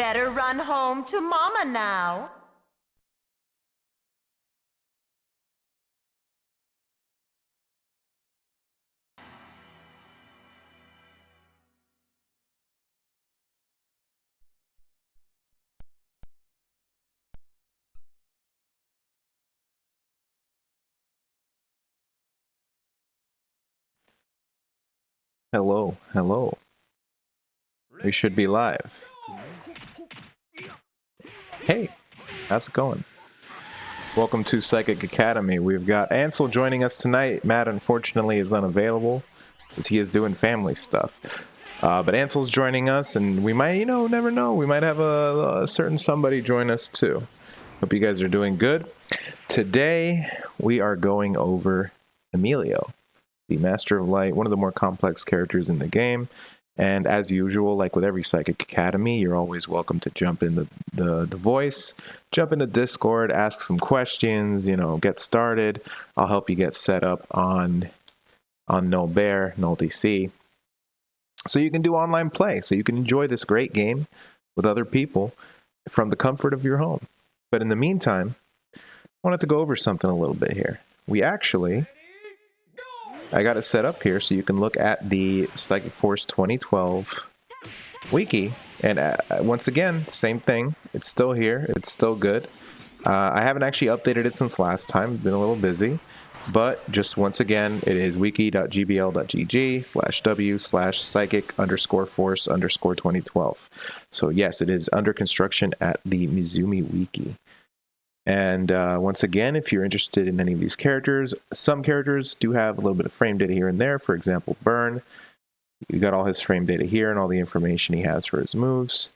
better run home to Mama now. Hello, hello. We should be live. Hey, how's it going? Welcome to Psychic Academy. We've got Ansel joining us tonight. Matt, unfortunately, is unavailable as he is doing family stuff. But Ansel's joining us, and we might, never know. We might have a certain somebody join us too. Hope you guys are doing good. Today, we are going over Emilio, the Master of Light, one of the more complex characters in the game. And as usual, like with every Psychic Academy, you're always welcome to jump in the voice, jump into Discord, ask some questions, get started. I'll help you get set up on Null Bear, Null DC, so you can do online play, so you can enjoy this great game with other people from the comfort of your home. But in the meantime, I wanted to go over something a little bit here. I got it set up here so you can look at the Psychic Force 2012 wiki. And once again, same thing. It's still here. It's still good. I haven't actually updated it since last time. I've been a little busy. But just once again, it is wiki.gbl.gg/psychic_force_2012. So yes, it is under construction at the Mizumi wiki. And once again, if you're interested in any of these characters, some characters do have a little bit of frame data here and there. For example, Burn, you got all his frame data here and all the information he has for his moves.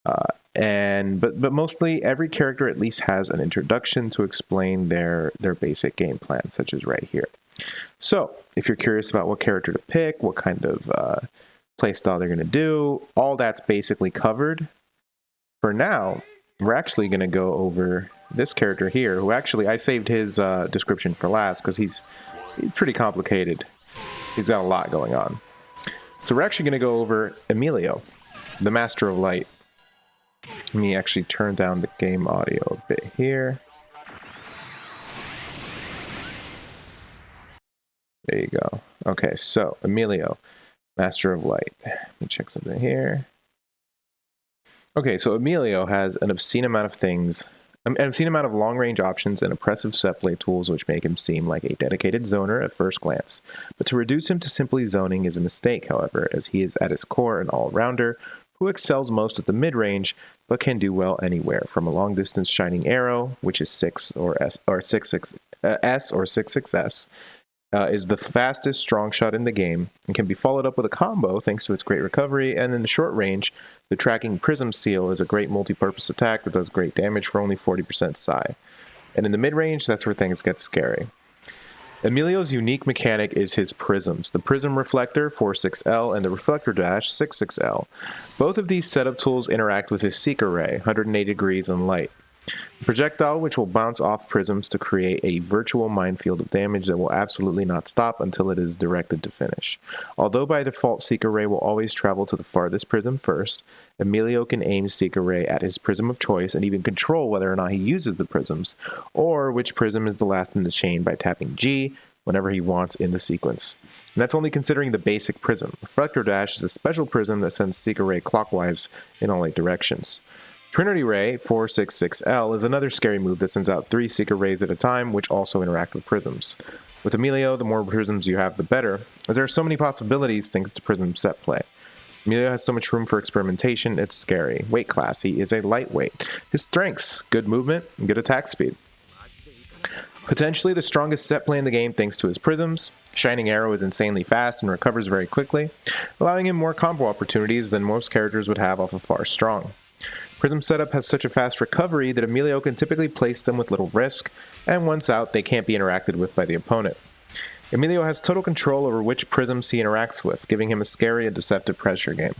But mostly every character at least has an introduction to explain their basic game plan, such as right here. So if you're curious about what character to pick, what kind of playstyle they're going to do, all that's basically covered. For now, we're actually going to go over this character here, who actually I saved his description for last because he's pretty complicated. He's got a lot going on. So we're actually going to go over Emilio, the Master of Light. Let me actually turn down the game audio a bit here. There you go. Okay, so Emilio, Master of Light. Let me check something here. Okay, so Emilio has an obscene amount of long-range options and oppressive set play tools which make him seem like a dedicated zoner at first glance. But to reduce him to simply zoning is a mistake, however, as he is at his core an all-rounder who excels most at the mid-range, but can do well anywhere, from a long-distance shining arrow, which is 6 or 6/6S, is the fastest strong shot in the game, and can be followed up with a combo thanks to its great recovery, and in the short range, the tracking Prism Seal is a great multi-purpose attack that does great damage for only 40% psi. And in the mid-range, that's where things get scary. Emilio's unique mechanic is his prisms, the Prism Reflector 4/6L and the Reflector Dash 6/6L. Both of these setup tools interact with his Seeker Ray, 180 degrees in light. A projectile which will bounce off prisms to create a virtual minefield of damage that will absolutely not stop until it is directed to finish. Although by default Seeker Ray will always travel to the farthest prism first, Emilio can aim Seeker Ray at his prism of choice and even control whether or not he uses the prisms, or which prism is the last in the chain by tapping G whenever he wants in the sequence. And that's only considering the basic prism. Reflector Dash is a special prism that sends Seeker Ray clockwise in all 8 directions. Trinity Ray 4/6/6L is another scary move that sends out 3 Seeker Rays at a time, which also interact with prisms. With Emilio, the more prisms you have, the better, as there are so many possibilities thanks to prism set play. Emilio has so much room for experimentation, it's scary. Weight class, he is a lightweight. His strengths, good movement, and good attack speed. Potentially the strongest set play in the game thanks to his prisms. Shining Arrow is insanely fast and recovers very quickly, allowing him more combo opportunities than most characters would have off of Far Strong. Prism setup has such a fast recovery that Emilio can typically place them with little risk, and once out, they can't be interacted with by the opponent. Emilio has total control over which prisms he interacts with, giving him a scary and deceptive pressure game.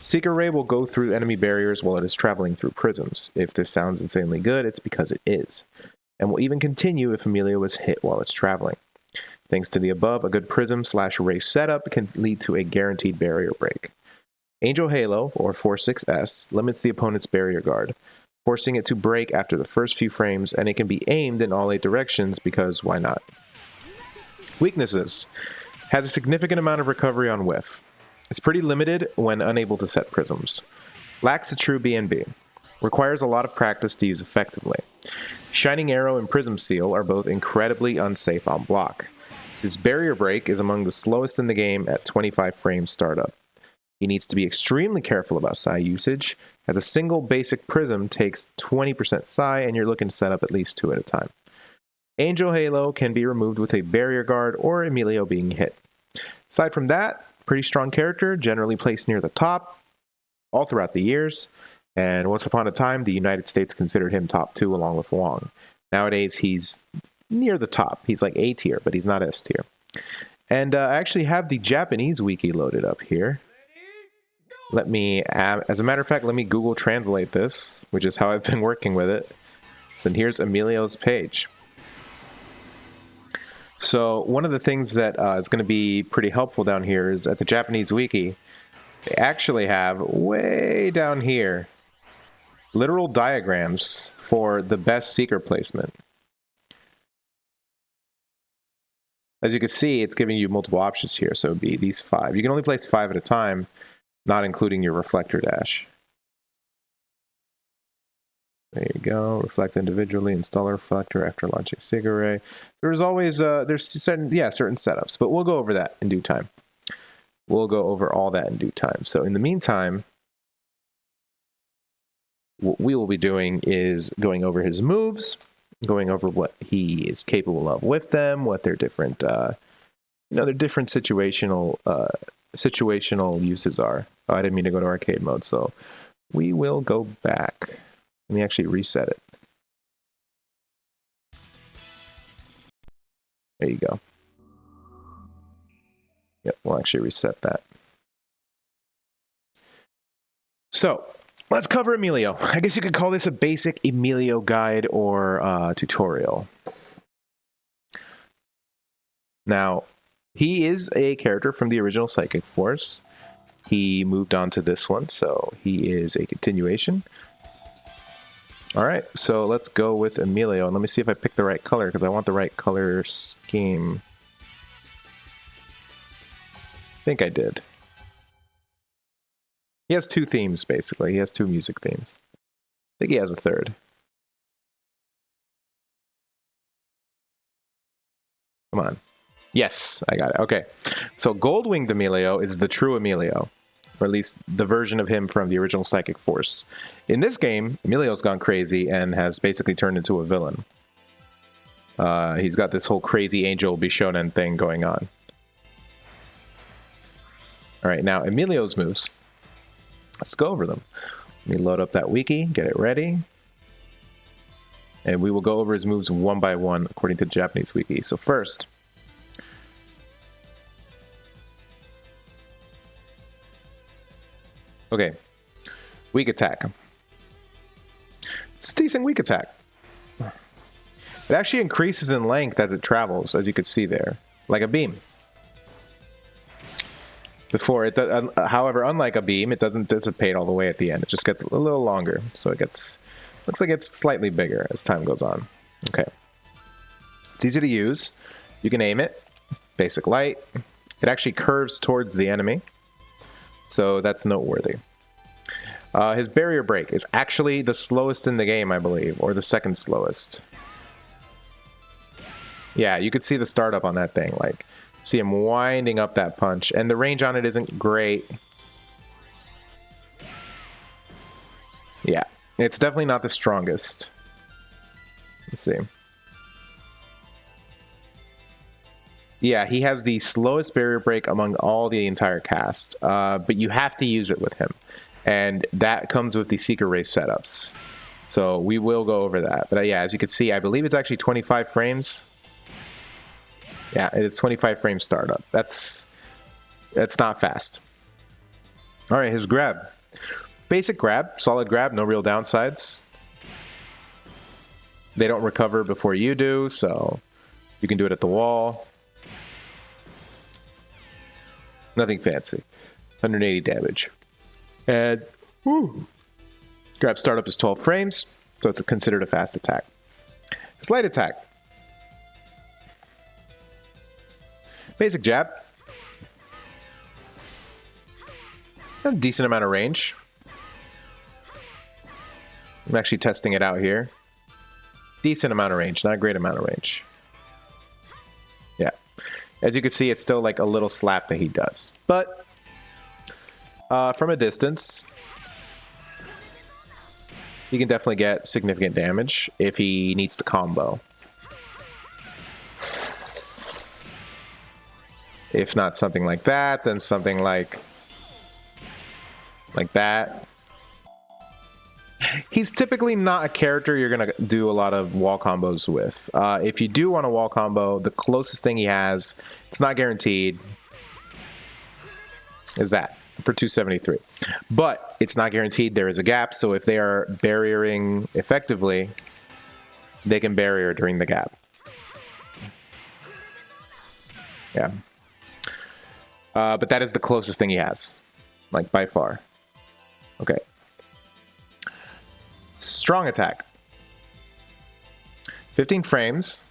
Seeker Ray will go through enemy barriers while it is traveling through prisms. If this sounds insanely good, it's because it is, and will even continue if Emilio is hit while it's traveling. Thanks to the above, a good prism/ray setup can lead to a guaranteed barrier break. Angel Halo, or 4-6S, limits the opponent's barrier guard, forcing it to break after the first few frames, and it can be aimed in all 8 directions because why not? Weaknesses. Has a significant amount of recovery on whiff. It's pretty limited when unable to set prisms. Lacks a true BNB. Requires a lot of practice to use effectively. Shining Arrow and Prism Seal are both incredibly unsafe on block. His barrier break is among the slowest in the game at 25 frames startup. He needs to be extremely careful about psi usage, as a single basic prism takes 20% psi and you're looking to set up at least 2 at a time. Angel Halo can be removed with a barrier guard or Emilio being hit. Aside from that, pretty strong character, generally placed near the top all throughout the years, and once upon a time, the United States considered him top 2 along with Wong. Nowadays, he's near the top. He's like A tier, but he's not S tier. And I actually have the Japanese wiki loaded up here. Let me, as a matter of fact, let me Google Translate this, which is how I've been working with it. So here's Emilio's page. So one of the things that is going to be pretty helpful down here is at the Japanese wiki, they actually have way down here literal diagrams for the best seeker placement. As you can see, it's giving you multiple options here, so it would be these 5. You can only place 5 at a time, not including your reflector dash. There you go. Reflect individually, install a reflector after launching Seeker Ray. There's always there's certain setups, but we'll go over that in due time. We'll go over all that in due time. So in the meantime, what we will be doing is going over his moves, going over what he is capable of with them, what their different their different situational uses are. Oh, I didn't mean to go to arcade mode, so we will go back. Let me actually reset it. There you go. Yep, we'll actually reset that. So, let's cover Emilio. I guess you could call this a basic Emilio guide or tutorial. Now, he is a character from the original Psychic Force. He moved on to this one, so he is a continuation. Alright, so let's go with Emilio, and let me see if I pick the right color, because I want the right color scheme. I think I did. He has 2 themes, basically. He has 2 music themes. I think he has a 3rd. Come on. Yes, I got it. Okay. So Gold-Winged Emilio is the true Emilio, or at least the version of him from the original Psychic Force. In this game, Emilio's gone crazy and has basically turned into a villain. He's got this whole crazy Angel Bishonen thing going on. Alright, now Emilio's moves. Let's go over them. Let me load up that wiki, get it ready. And we will go over his moves one by one according to the Japanese wiki. So first, okay, weak attack. It's a decent weak attack. It actually increases in length as it travels, as you can see there, like a beam. Before it does, however, unlike a beam, it doesn't dissipate all the way at the end. It just gets a little longer, so it gets looks like it's slightly bigger as time goes on. Okay, it's easy to use. You can aim it. Basic light. It actually curves towards the enemy, so that's noteworthy. His barrier break is actually the slowest in the game, I believe, or the second slowest. Yeah, you could see the startup on that thing, like. See him winding up that punch, and the range on it isn't great. Yeah, it's definitely not the strongest. Let's see. Yeah, he has the slowest barrier break among all the entire cast, but you have to use it with him, and that comes with the Seeker Ray setups. So we will go over that. But yeah, as you can see, I believe it's actually 25 frames. Yeah, it's 25 frame startup. That's not fast. All right, his grab. Basic grab, solid grab, no real downsides. They don't recover before you do, so you can do it at the wall. Nothing fancy. 180 damage. And woo, grab startup is 12 frames, so it's considered a fast attack. Slight attack. Basic jab. A decent amount of range. I'm actually testing it out here. Decent amount of range, not a great amount of range. Yeah. As you can see, it's still like a little slap that he does. But from a distance, you can definitely get significant damage if he needs to combo. If not something like that, then something like that. He's typically not a character you're going to do a lot of wall combos with. If you do want a wall combo, the closest thing he has, it's not guaranteed, is that for 273. But it's not guaranteed. There is a gap, so if they are barriering effectively, they can barrier during the gap. Yeah. But that is the closest thing he has, like by far. Okay. Strong attack. 15 frames.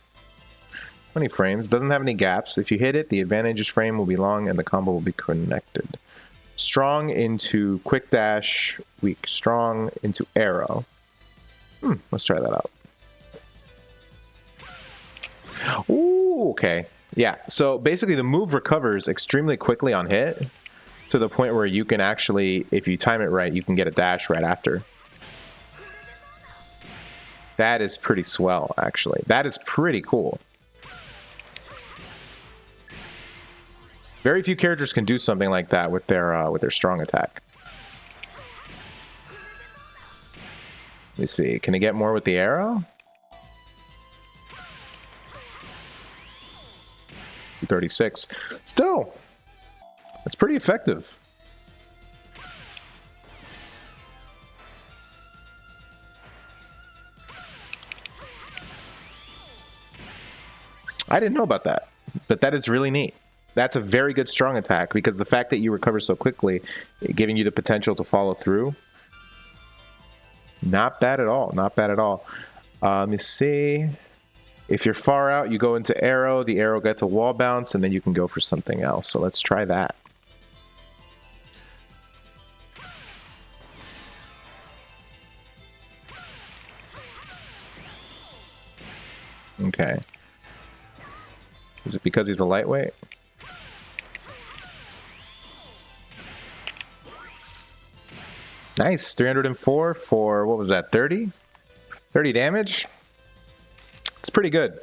20 frames. Doesn't have any gaps. If you hit it, the advantageous frame will be long and the combo will be connected. Strong into quick dash. Weak. Strong into arrow. Let's try that out. Ooh, okay. Yeah, so basically the move recovers extremely quickly on hit to the point where you can actually, if you time it right, you can get a dash right after. That is pretty swell, actually. That is pretty cool. Very few characters can do something like that with their strong attack. Let me see. Can he get more with the arrow? 236. Still, that's pretty effective. I didn't know about that, but that is really neat. That's a very good strong attack because the fact that you recover so quickly, giving you the potential to follow through, not bad at all. Not bad at all. Let me see. If you're far out, you go into arrow. The arrow gets a wall bounce, and then you can go for something else. So let's try that. Okay. Is it because he's a lightweight? Nice. 304 for, what was that, 30? 30 damage? It's pretty good.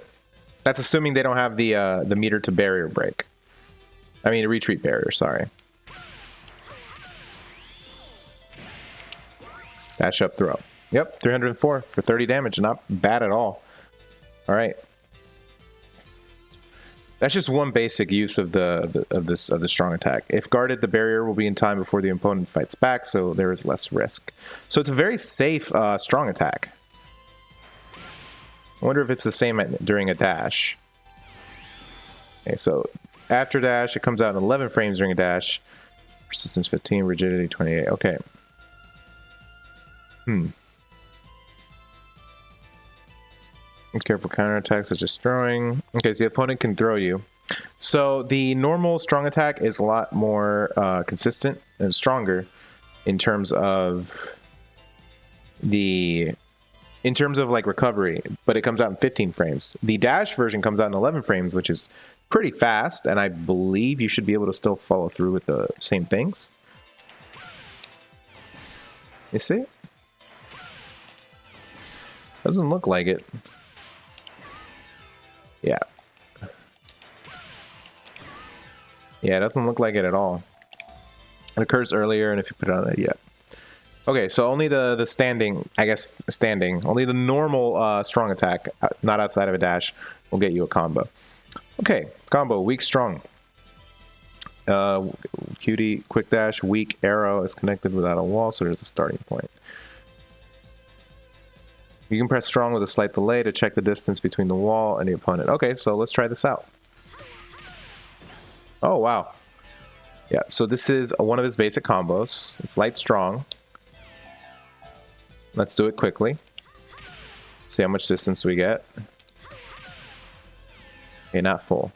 That's assuming they don't have the meter to barrier break. I mean, a retreat barrier, sorry. Dash up throw. Yep, 304 for 30 damage. Not bad at all. All right. That's just one basic use of the strong attack. If guarded, the barrier will be in time before the opponent fights back, so there is less risk. So it's a very safe strong attack. I wonder if it's the same during a dash. Okay, so after dash, it comes out in 11 frames during a dash. Persistence 15, rigidity 28. Okay. Careful counterattacks such as throwing. Okay, so the opponent can throw you. So the normal strong attack is a lot more consistent and stronger in terms of like recovery, but it comes out in 15 frames. The dash version comes out in 11 frames, which is pretty fast, and I believe you should be able to still follow through with the same things. You see? Doesn't look like it. Yeah. Yeah, it doesn't look like it at all. It occurs earlier, and if you put it on it, yeah. Okay, so only the standing, I guess standing, only the normal strong attack, not outside of a dash, will get you a combo. Okay, combo, weak strong. Cutie, quick dash, weak arrow is connected without a wall, so there's a starting point. You can press strong with a slight delay to check the distance between the wall and the opponent. Okay, so let's try this out. Oh, wow. Yeah, so this is one of his basic combos. It's light strong. Let's do it quickly. See how much distance we get. Okay, not full.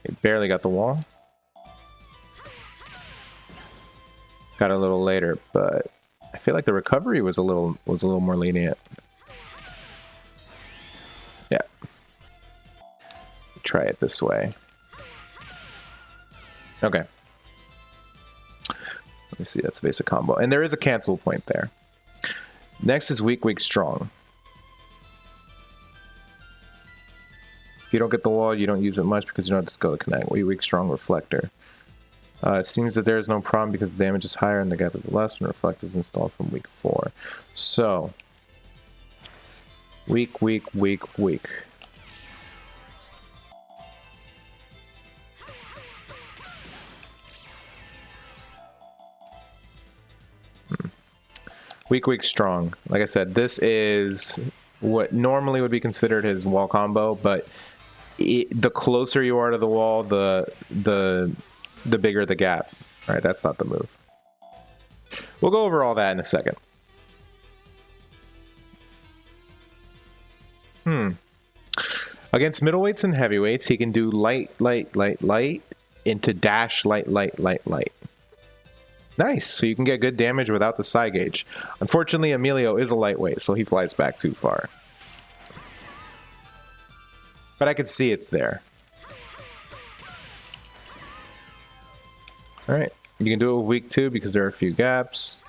Okay, barely got the wall. Got it a little later, but I feel like the recovery was a little more lenient. Yeah. Try it this way. Okay. Let me see, that's a basic combo. And there is a cancel point there. Next is weak, weak, strong. If you don't get the wall, you don't use it much because you don't have to skill to connect. Weak, weak, strong, reflector. It seems that there is no problem because the damage is higher and the gap is less when reflect is installed from week 4. So, weak, weak, weak, weak. Weak, weak, strong. Like I said, this is what normally would be considered his wall combo, but the closer you are to the wall, the bigger the gap. All right, that's not the move. We'll go over all that in a second. Against middleweights and heavyweights, he can do light, light, light, light into dash, light, light, light, light. Nice, so you can get good damage without the side gauge. Unfortunately, Emilio is a lightweight, so he flies back too far. But I could see it's there. Alright, you can do it with weak 2 because there are a few gaps.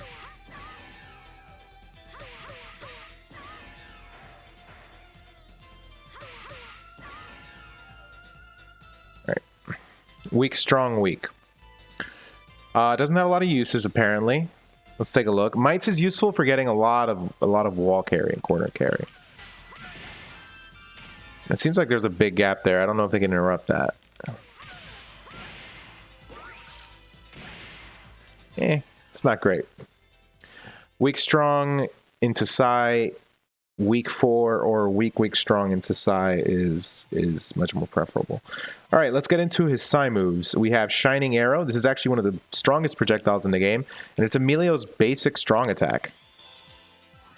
Alright. Weak, strong, weak. Doesn't have a lot of uses apparently. Let's take a look. Mites is useful for getting a lot of wall carry and corner carry. It seems like there's a big gap there. I don't know if they can interrupt that. It's not great. Weak strong into Psy, weak 4 or weak strong into Psy is much more preferable. All right, let's get into his Psy moves. We have Shining Arrow. This is actually one of the strongest projectiles in the game, and it's Emilio's basic strong attack.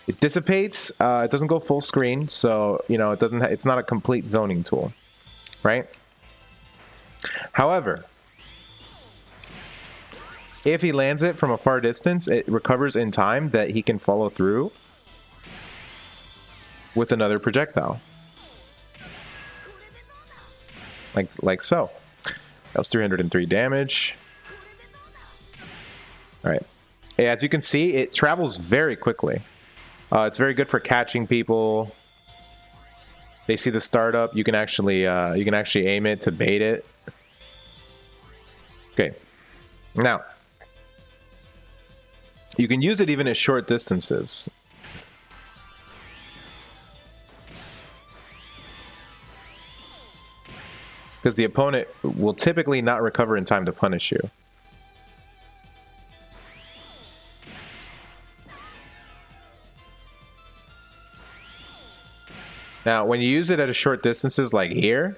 It dissipates. It doesn't go full screen, so you know it's not a complete zoning tool, right? However, if he lands it from a far distance, it recovers in time that he can follow through with another projectile. Like so. That was 303 damage. Alright. As you can see, it travels very quickly. It's very good for catching people. They see the startup. You can actually aim it to bait it. Okay. Now, you can use it even at short distances. Because the opponent will typically not recover in time to punish you. Now, when you use it at a short distances like here,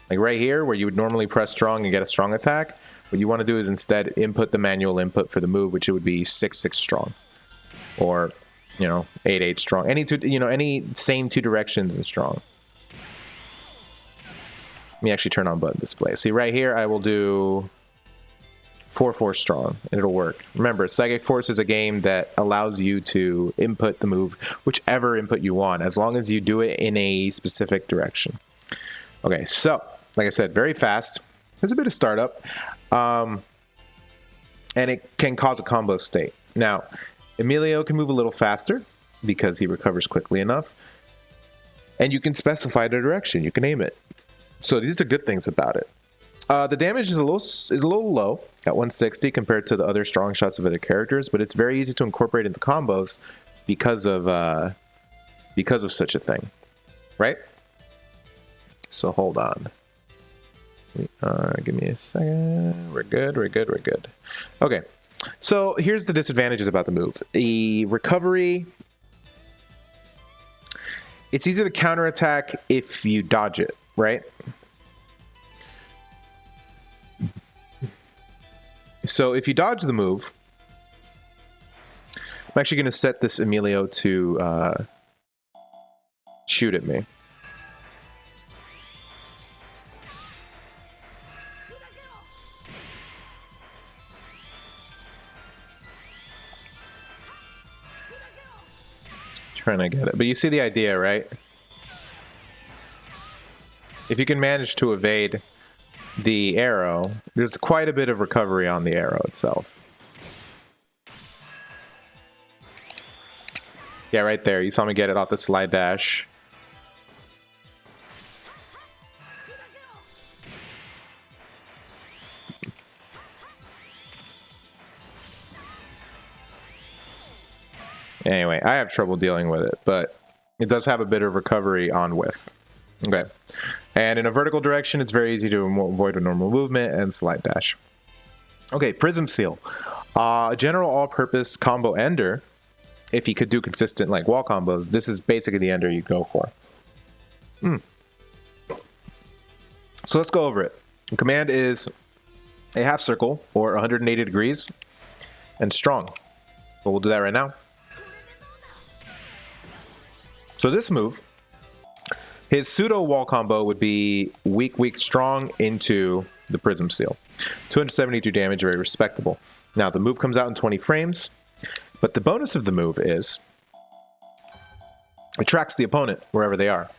like right here, where you would normally press strong and get a strong attack, what you want to do is instead input the manual input for the move, which it would be 6-6 strong. Or, 8-8 strong. Any same two directions and strong. Let me actually turn on button display. See, right here, I will do 4-4 strong, and it'll work. Remember, Psychic Force is a game that allows you to input the move, whichever input you want, as long as you do it in a specific direction. Okay, so, like I said, very fast. There's a bit of startup. And it can cause a combo state. Now, Emilio can move a little faster, because he recovers quickly enough. And you can specify the direction. You can aim it. So these are good things about it. The damage is a little low at 160 compared to the other strong shots of other characters, but it's very easy to incorporate into combos because of such a thing, right? So hold on. Give me a second. We're good. Okay. So here's the disadvantages about the move. The recovery. It's easy to counterattack if you dodge it, right? So if you dodge the move, I'm actually going to set this Emilio to shoot at me. Trying to get it, but you see the idea, right? If you can manage to evade the arrow, there's quite a bit of recovery on the arrow itself. Yeah, right there. You saw me get it off the slide dash. Anyway, I have trouble dealing with it, but it does have a bit of recovery on whiff. Okay. And in a vertical direction, it's very easy to avoid a normal movement and slide dash. Okay, Prism Seal. General all-purpose combo ender. If you could do consistent like wall combos, this is basically the ender you'd go for. So let's go over it. The command is a half circle or 180 degrees and strong. So we'll do that right now. So this move, his pseudo wall combo would be weak, weak, strong into the Prism Seal. 272 damage, very respectable. Now the move comes out in 20 frames, but the bonus of the move is it tracks the opponent wherever they are.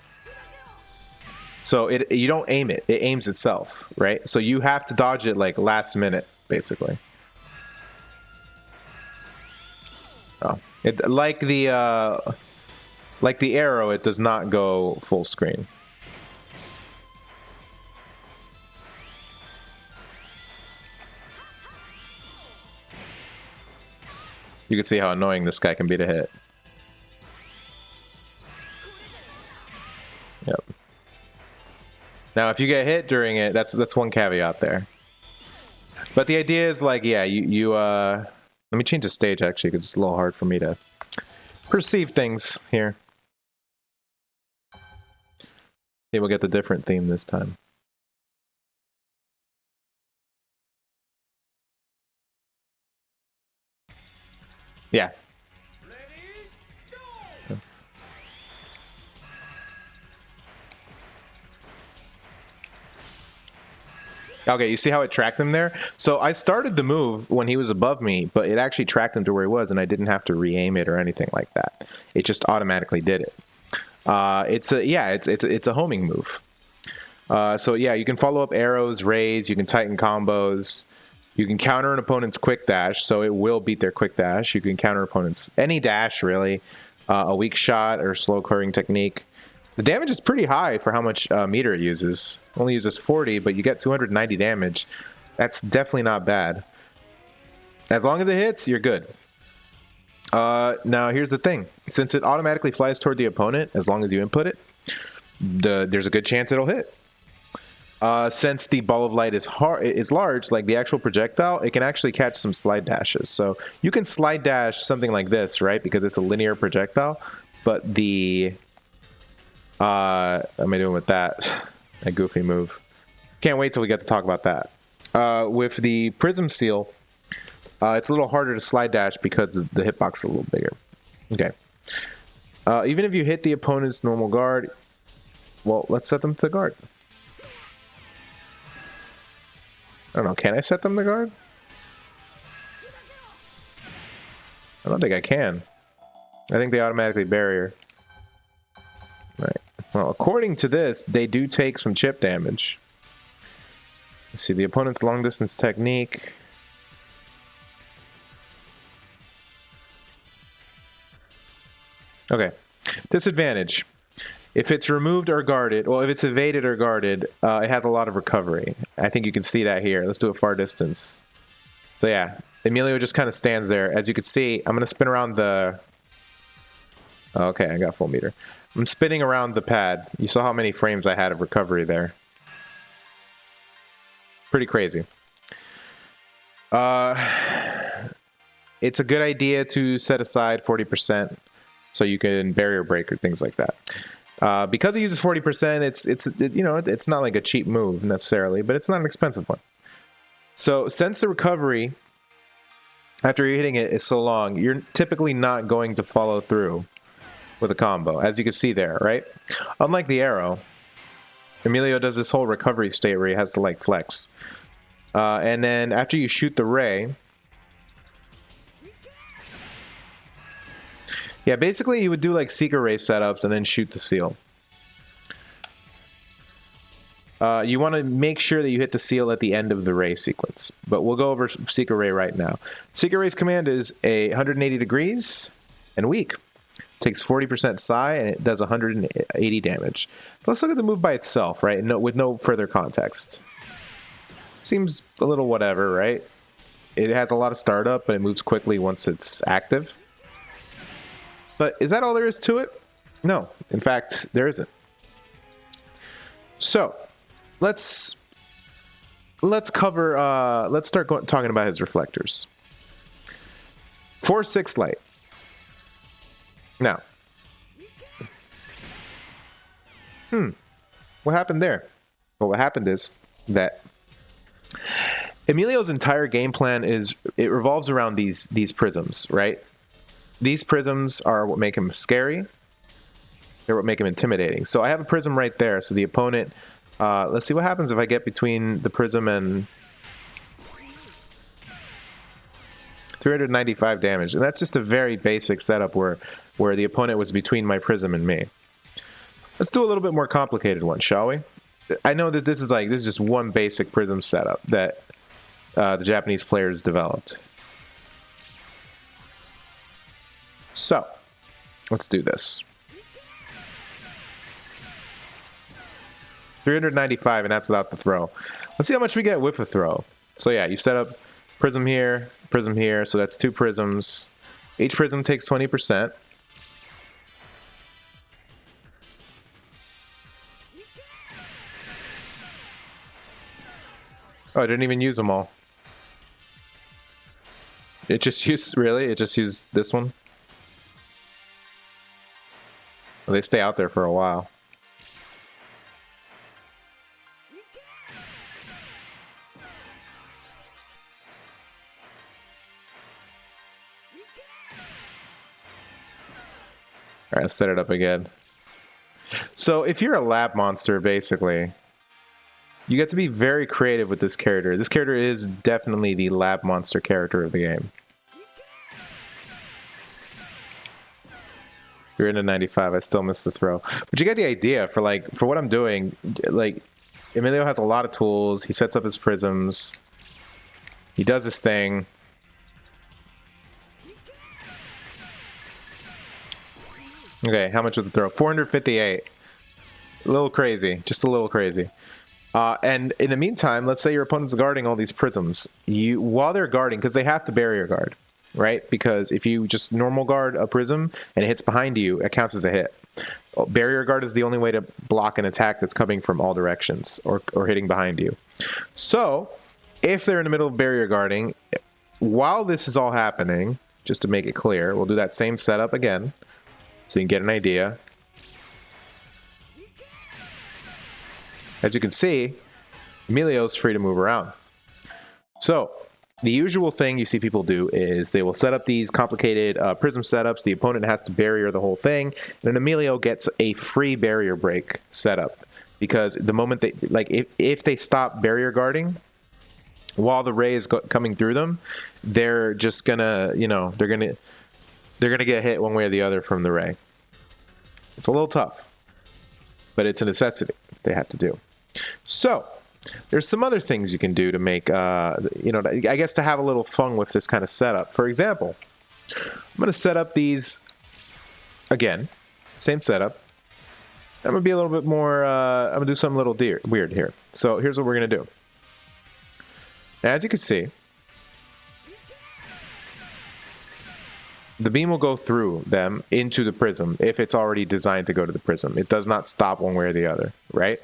So you don't aim it, it aims itself, right? So you have to dodge it like last minute, basically. Oh, like the arrow, it does not go full screen. You can see how annoying this guy can be to hit. Yep. Now, if you get hit during it, that's one caveat there. But the idea is like, yeah, let me change the stage actually, because it's a little hard for me to perceive things here. Maybe we'll get the different theme this time. Yeah. Okay, you see how it tracked him there? So I started the move when he was above me, but it actually tracked him to where he was, and I didn't have to re-aim it or anything like that. It just automatically did it. It's a homing move. So yeah, you can follow up arrows, rays, you can tighten combos, you can counter an opponent's quick dash, so it will beat their quick dash. You can counter opponents any dash really, a weak shot or slow clearing technique. The damage is pretty high for how much meter it uses. Only uses 40, but you get 290 damage. That's definitely not bad. As long as it hits, you're good. Now here's the thing. Since it automatically flies toward the opponent, as long as you input it, there's a good chance it'll hit. Since the ball of light is large, like the actual projectile, it can actually catch some slide dashes. So you can slide dash something like this, right? Because it's a linear projectile. But the what am I doing with that? A goofy move. Can't wait till we get to talk about that. With the Prism Seal, it's a little harder to slide dash because the hitbox is a little bigger. Okay. Even if you hit the opponent's normal guard, well, let's set them to the guard. I don't know, can I set them to guard? I don't think I can. I think they automatically barrier. Right. Well, according to this, they do take some chip damage. Let's see, the opponent's long distance technique. Okay. Disadvantage. If it's removed or guarded, well, if it's evaded or guarded, it has a lot of recovery. I think you can see that here. Let's do a far distance. So yeah, Emilio just kind of stands there. As you can see, I'm going to spin around the... Okay, I got full meter. I'm spinning around the pad. You saw how many frames I had of recovery there. Pretty crazy. It's a good idea to set aside 40% so you can barrier break or things like that. Because it uses 40%, it's not like a cheap move necessarily, but it's not an expensive one. So since the recovery after you're hitting it is so long, you're typically not going to follow through with a combo, as you can see there, right? Unlike the arrow, Emilio does this whole recovery state where he has to like flex. And then after you shoot the ray, yeah, basically you would do like Seeker Ray setups and then shoot the seal. You want to make sure that you hit the seal at the end of the ray sequence, but we'll go over Seeker Ray right now. Seeker Ray's command is 180 degrees and weak. Takes 40% psi and it does 180 damage. But let's look at the move by itself, right? No, with no further context. Seems a little whatever, right? It has a lot of startup, but it moves quickly once it's active. But is that all there is to it? No, in fact, there isn't. So let's cover. Let's start talking about his reflectors. 4/6 light. Now, what happened there? Well, what happened is that Emilio's entire game plan it revolves around these prisms, right? These prisms are what make him scary. They're what make him intimidating. So I have a prism right there. So the opponent, let's see what happens if I get between the prism and 395 damage. And that's just a very basic setup where the opponent was between my prism and me. Let's do a little bit more complicated one, shall we? I know that this is just one basic prism setup that the Japanese players developed. So, let's do this. 395, and that's without the throw. Let's see how much we get with a throw. So yeah, you set up prism here, so that's 2 prisms. Each prism takes 20%. Oh, I didn't even use them all. It just used this one. Well, they stay out there for a while. All right, let's set it up again. So if you're a lab monster, basically, you get to be very creative with this character. This character is definitely the lab monster character of the game. You're into 95. I still missed the throw, but you get the idea for what I'm doing. Like, Emilio has a lot of tools. He sets up his prisms. He does his thing. Okay, how much would the throw? 458. A little crazy, just a little crazy. And in the meantime, let's say your opponent's guarding all these prisms. While they're guarding, because they have to barrier guard, right? Because if you just normal guard a prism and it hits behind you, it counts as a hit. Barrier guard is the only way to block an attack that's coming from all directions or hitting behind you. So if they're in the middle of barrier guarding, while this is all happening, just to make it clear, we'll do that same setup again so you can get an idea. As you can see, Emilio's free to move around. So the usual thing you see people do is they will set up these complicated prism setups. The opponent has to barrier the whole thing, and then Emilio gets a free barrier break setup, because the moment they if they stop barrier guarding while the ray is coming through them, they're just gonna they're gonna get hit one way or the other from the ray. It's a little tough, but it's a necessity they have to do. So there's some other things you can do to make, I guess to have a little fun with this kind of setup. For example, I'm going to set up these, again, same setup. I'm going to be a little bit more, I'm going to do something a little weird here. So here's what we're going to do. As you can see, the beam will go through them into the prism if it's already designed to go to the prism. It does not stop one way or the other, right?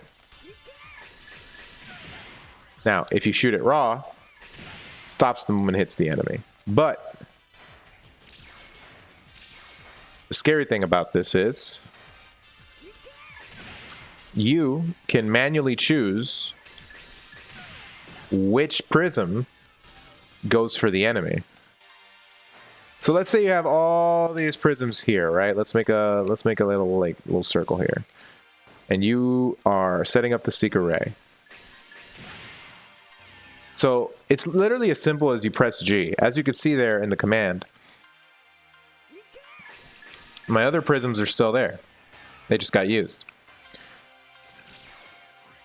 Now, if you shoot it raw, it stops the moment it hits the enemy. But the scary thing about this is you can manually choose which prism goes for the enemy. So let's say you have all these prisms here, right? Let's make a little circle here. And you are setting up the Seeker Ray. So it's literally as simple as you press G. As you can see there in the command, my other prisms are still there. They just got used.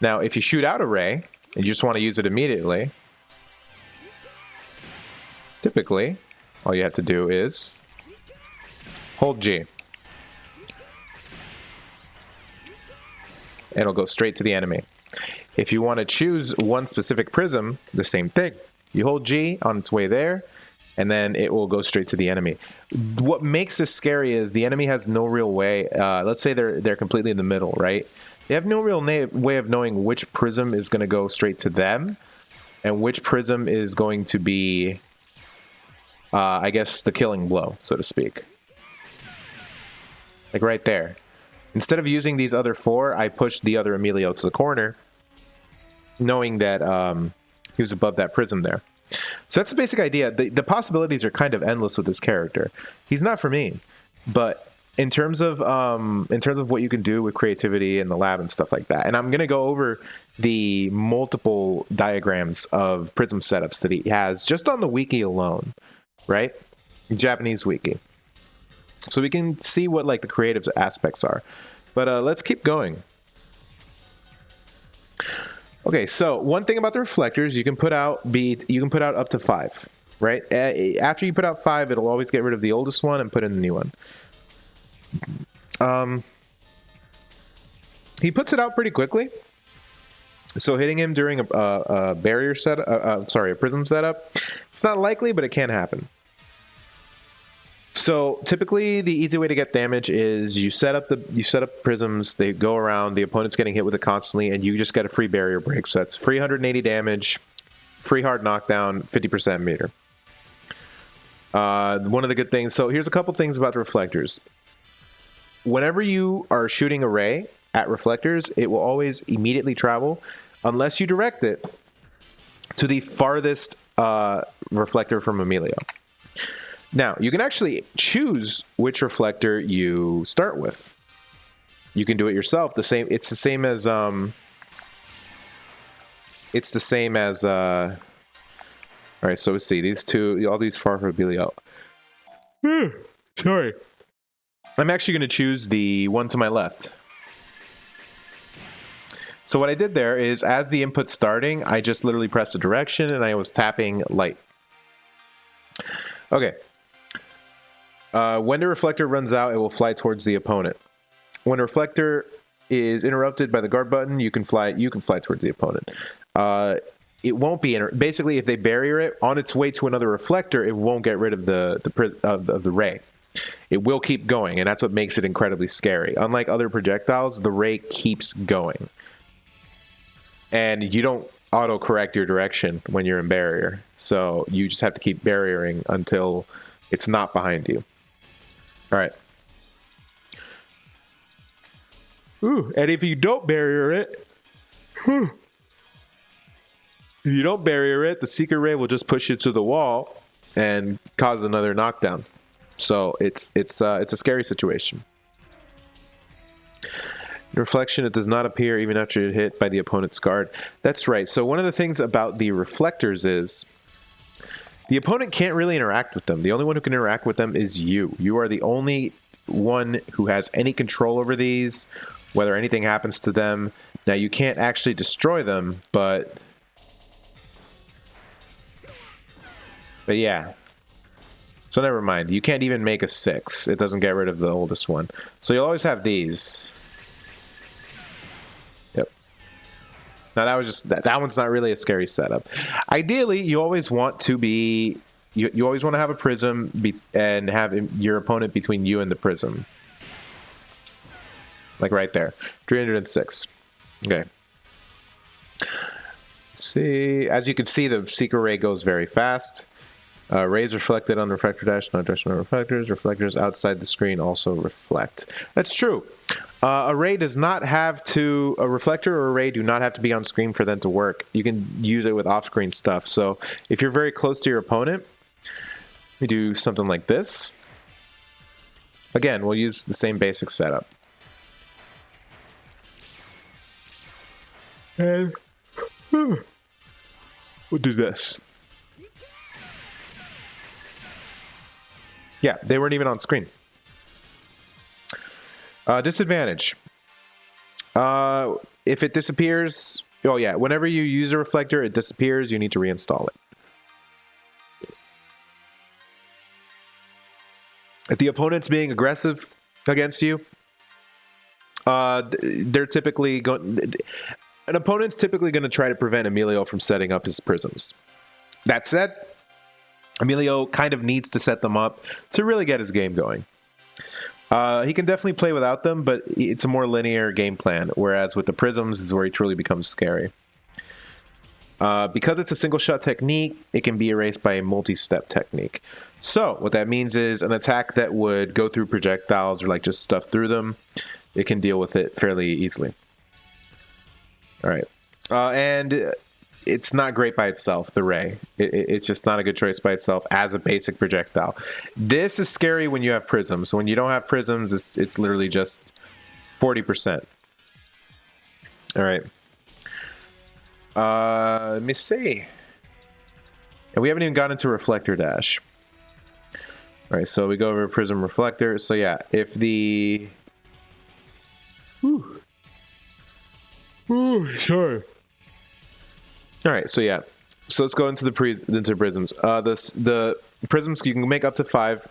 Now, if you shoot out a ray, and you just want to use it immediately, typically, all you have to do is hold G. It'll go straight to the enemy. If you want to choose one specific prism, the same thing. You hold G on its way there, and then it will go straight to the enemy. What makes this scary is the enemy has no real way. Let's say they're completely in the middle, right? They have no real way of knowing which prism is going to go straight to them, and which prism is going to be, I guess, the killing blow, so to speak. Like right there. Instead of using these other four, I pushed the other Emilio to the corner, knowing that he was above that prism there. So that's the basic idea. The possibilities are kind of endless with this character. He's not for me, but in terms of what you can do with creativity in the lab and stuff like that, and I'm gonna go over the multiple diagrams of prism setups that he has just on the wiki alone, right? Japanese wiki. So we can see what like the creative aspects are. But let's keep going. Okay, so one thing about the reflectors, you can put out up to 5, right? After you put out 5, it'll always get rid of the oldest one and put in the new one. He puts it out pretty quickly. So hitting him during a barrier set, a prism setup, it's not likely, but it can happen. So typically, the easy way to get damage is you set up prisms. They go around. The opponent's getting hit with it constantly, and you just get a free barrier break. So that's free 180 damage, free hard knockdown, 50% meter. One of the good things. So here's a couple things about the reflectors. Whenever you are shooting a ray at reflectors, it will always immediately travel, unless you direct it to the farthest reflector from Emilio. Now, you can actually choose which reflector you start with. You can do it yourself. It's the same as all right, so let's see. These two, all these far from Emilio. Sorry. I'm actually going to choose the one to my left. So what I did there is, as the input's starting, I just literally pressed a direction and I was tapping light. Okay. When the reflector runs out, it will fly towards the opponent. When a reflector is interrupted by the guard button, you can fly towards the opponent. It won't be basically, if they barrier it on its way to another reflector, it won't get rid of the ray. It will keep going, and that's what makes it incredibly scary. Unlike other projectiles, the ray keeps going, and you don't auto correct your direction when you're in barrier. So you just have to keep barriering until it's not behind you. All right. Ooh, and if you don't barrier it, the Seeker Ray will just push you to the wall and cause another knockdown. So it's a scary situation. Reflection, it does not appear even after you're hit by the opponent's guard. That's right. So one of the things about the reflectors is the opponent can't really interact with them. The only one who can interact with them is you. You are the only one who has any control over these, whether anything happens to them. Now, you can't actually destroy them, but yeah. So never mind. You can't even make a 6. It doesn't get rid of the oldest one. So you'll always have these. Yep. Now that was just that one's not really a scary setup. Ideally, you always want to be you always want to have a prism and have your opponent between you and the prism. Like right there. 306. Okay. See, as you can see, the Seeker Ray goes very fast. Rays reflected on the reflector dash, not dash on reflectors. Reflectors outside the screen also reflect. That's true. A reflector or array do not have to be on screen for them to work. You can use it with off-screen stuff. So if you're very close to your opponent, we do something like this. Again, we'll use the same basic setup. And we'll do this. Yeah, they weren't even on screen. Disadvantage. If it disappears, oh yeah, whenever you use a reflector, it disappears, you need to reinstall it. If the opponent's being aggressive against you, they're typically going. An opponent's typically going to try to prevent Emilio from setting up his prisms. That said, Emilio kind of needs to set them up to really get his game going. He can definitely play without them, but it's a more linear game plan, whereas with the prisms is where he truly becomes scary. Because it's a single shot technique, it can be erased by a multi-step technique. So what that means is an attack that would go through projectiles or like just stuff through them, it can deal with it fairly easily. All right. And it's not great by itself, the ray. It's just not a good choice by itself as a basic projectile. This is scary when you have prisms. So when you don't have prisms, it's literally just 40%. All right. Let me see. And we haven't even gotten into reflector dash. All right, so we go over prism reflector. So yeah, if the... Ooh, sorry. All right, so yeah. So let's go into the prisms. The prisms, you can make up to 5.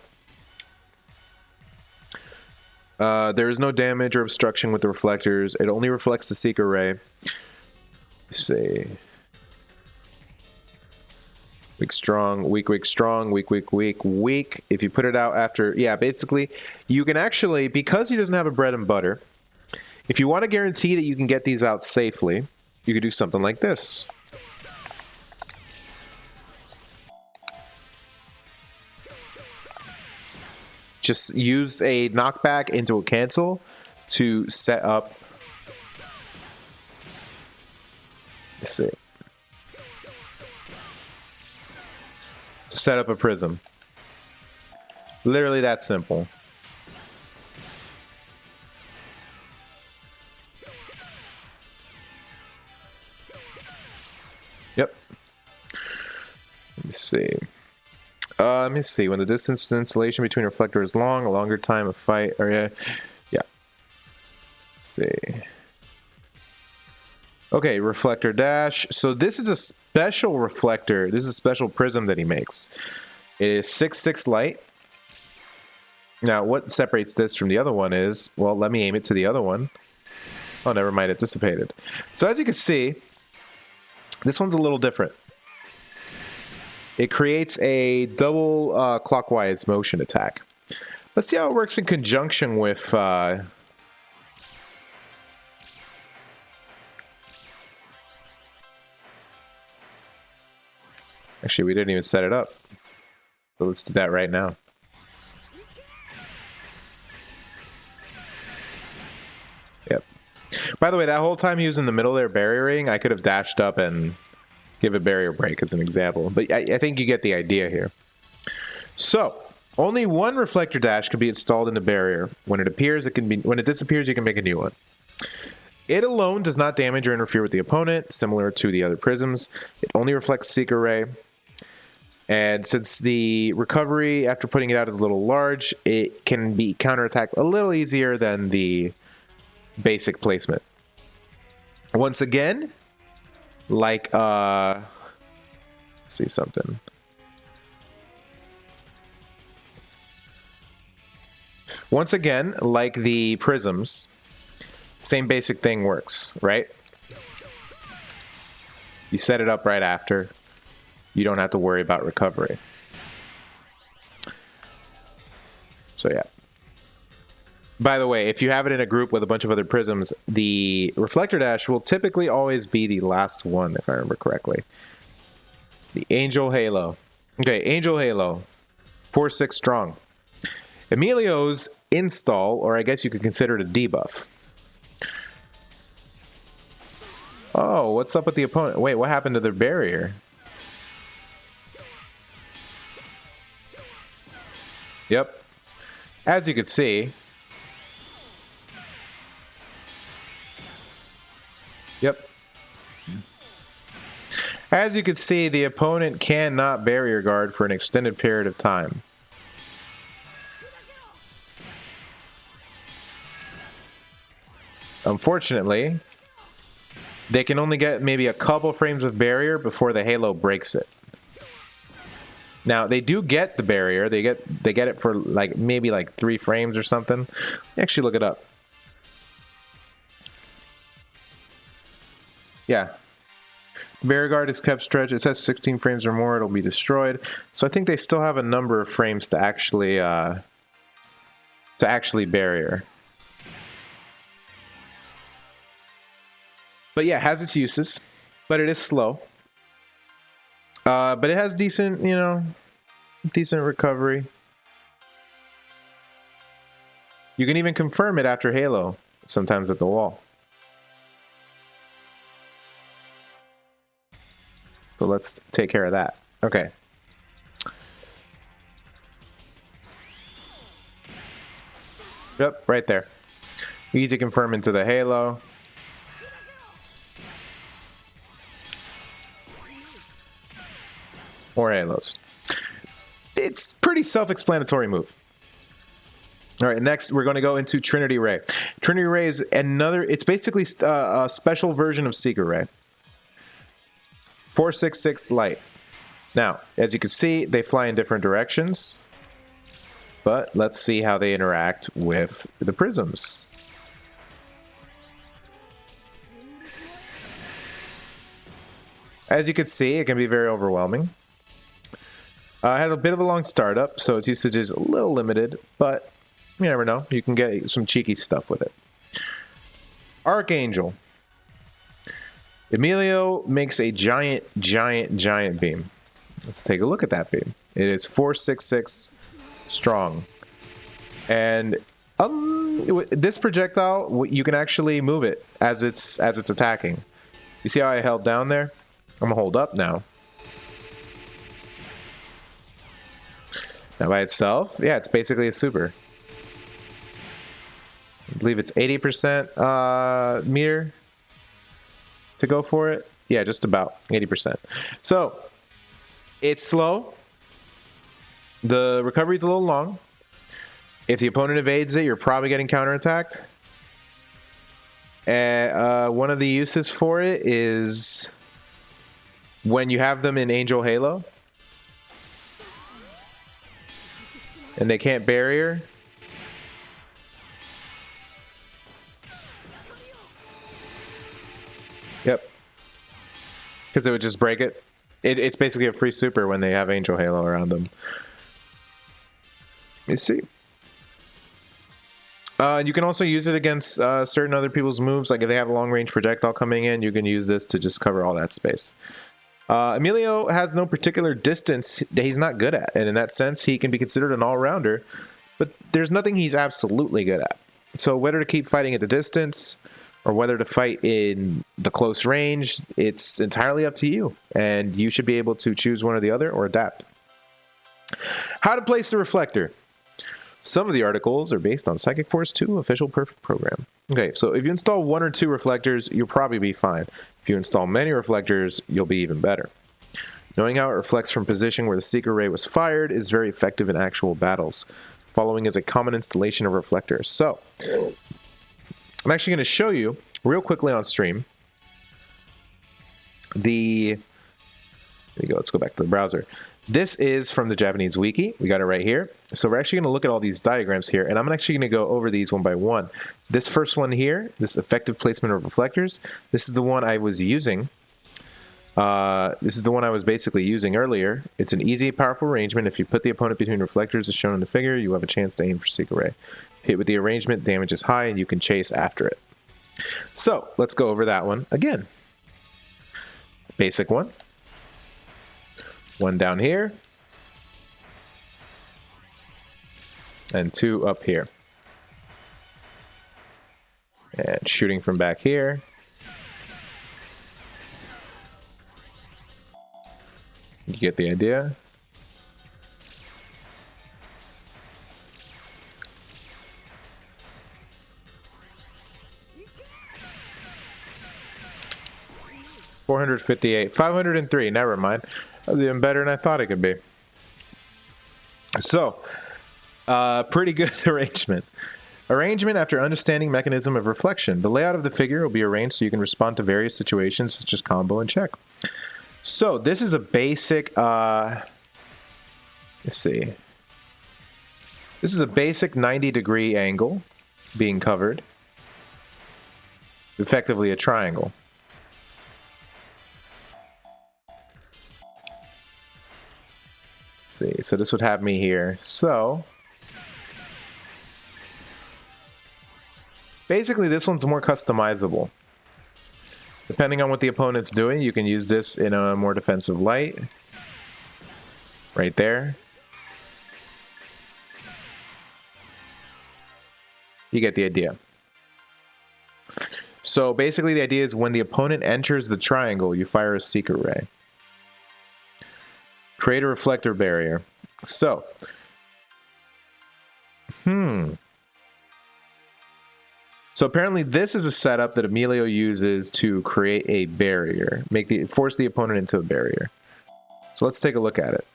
There is no damage or obstruction with the reflectors. It only reflects the seeker ray. Let's see. Weak, strong, weak, weak, strong, weak, weak, weak, weak. If you put it out after, yeah, basically, you can actually, because he doesn't have a bread and butter, if you want to guarantee that you can get these out safely, you could do something like this. Just use a knockback into a cancel to set up. Let's see. Set up a prism. Literally that simple. Yep. Let me see. Let me see. When the distance to installation between reflector is long, a longer time of fight area. Yeah. Let's see. Okay, reflector dash. So this is a special reflector. This is a special prism that he makes. It is 6/6 light. Now, what separates this from the other one is, well, let me aim it to the other one. Oh, never mind, it dissipated. So as you can see, this one's a little different. It creates a double clockwise motion attack. Let's see how it works in conjunction with... Actually, we didn't even set it up. So let's do that right now. Yep. By the way, that whole time he was in the middle there barriering, I could have dashed up and give a barrier break as an example. But I think you get the idea here. So, only one reflector dash can be installed in the barrier. When it appears, it can be. When it disappears, you can make a new one. It alone does not damage or interfere with the opponent, similar to the other prisms. It only reflects Seeker Ray. And since the recovery after putting it out is a little large, it can be counterattacked a little easier than the basic placement. Once again, like, see something. Once again, like the prisms, same basic thing works, right? You set it up right after. You don't have to worry about recovery. So yeah. By the way, if you have it in a group with a bunch of other prisms, the reflector dash will typically always be the last one, if I remember correctly. The Angel Halo. Okay, Angel Halo. 4/6 strong. Emilio's install, or I guess you could consider it a debuff. Oh, what's up with the opponent? Wait, what happened to their barrier? Yep. As you can see. Yep. As you can see, the opponent cannot barrier guard for an extended period of time. Unfortunately, they can only get maybe a couple frames of barrier before the Halo breaks it. Now, they do get the barrier. They get it for like maybe like 3 frames or something. Actually, look it up. Yeah. Barrier guard is kept stretched. It says 16 frames or more, it'll be destroyed. So I think they still have a number of frames to actually barrier. But yeah, it has its uses, but it is slow. But it has decent, you know, decent recovery. You can even confirm it after Halo, sometimes at the wall. So let's take care of that. Okay. Yep, right there. Easy confirm into the Halo. Or Halos. It's pretty self-explanatory move. All right, next we're going to go into Trinity Ray. Trinity Ray is another, it's basically a special version of Secret Ray. 466 light. Now, as you can see, they fly in different directions. But let's see how they interact with the prisms. As you can see, it can be very overwhelming. It has a bit of a long startup, so its usage is a little limited, but you never know. You can get some cheeky stuff with it. Archangel. Emilio makes a giant beam. Let's take a look at that beam. It is 466 strong. And this projectile, you can actually move it as it's attacking. You see how I held down there? I'm gonna hold up now. Now by itself, yeah, it's basically a super. I believe it's 80% meter to go for it. Yeah, just about 80%. So it's slow. The recovery is a little long. If the opponent evades it, you're probably getting counterattacked. One of the uses for it is when you have them in Angel Halo and they can't barrier. Yep. Because it would just break it. It's basically a free super when they have Angel Halo around them. Let me see. You can also use it against certain other people's moves. Like if they have a long-range projectile coming in, you can use this to just cover all that space. Emilio has no particular distance that he's not good at. And in that sense, he can be considered an all-rounder. But there's nothing he's absolutely good at. So whether to keep fighting at the distance or whether to fight in the close range, it's entirely up to you. And you should be able to choose one or the other or adapt. How to place the reflector. Some of the articles are based on Psychic Force 2 official perfect program. Okay, so if you install 1 or 2 reflectors, you'll probably be fine. If you install many reflectors, you'll be even better. Knowing how it reflects from position where the Secret Ray was fired is very effective in actual battles. Following is a common installation of reflectors. So, I'm actually going to show you real quickly on stream there you go, let's go back to the browser. This is from the Japanese wiki. We got it right here. So we're actually going to look at all these diagrams here, and I'm actually going to go over these one by one. This first one here, this effective placement of reflectors, this is the one I was using. This is the one I was basically using earlier. It's an easy, powerful arrangement. If you put the opponent between reflectors as shown in the figure, you have a chance to aim for Secret Ray. Hit with the arrangement, damage is high, and you can chase after it. So let's go over that one again. Basic one. One down here. And 2 up here. And shooting from back here. You get the idea? $458. 503. Never mind. That was even better than I thought it could be. So, pretty good arrangement. Arrangement after understanding mechanism of reflection. The layout of the figure will be arranged so you can respond to various situations such as combo and check. So this is a basic, let's see. This is a basic 90-degree angle being covered. Effectively a triangle. Let's see, so this would have me here. So basically, this one's more customizable. Depending on what the opponent's doing, you can use this in a more defensive light. Right there. You get the idea. So basically, the idea is when the opponent enters the triangle, you fire a secret ray. Create a reflector barrier. So, So apparently this is a setup that Emilio uses to create a barrier, force the opponent into a barrier. So let's take a look at it.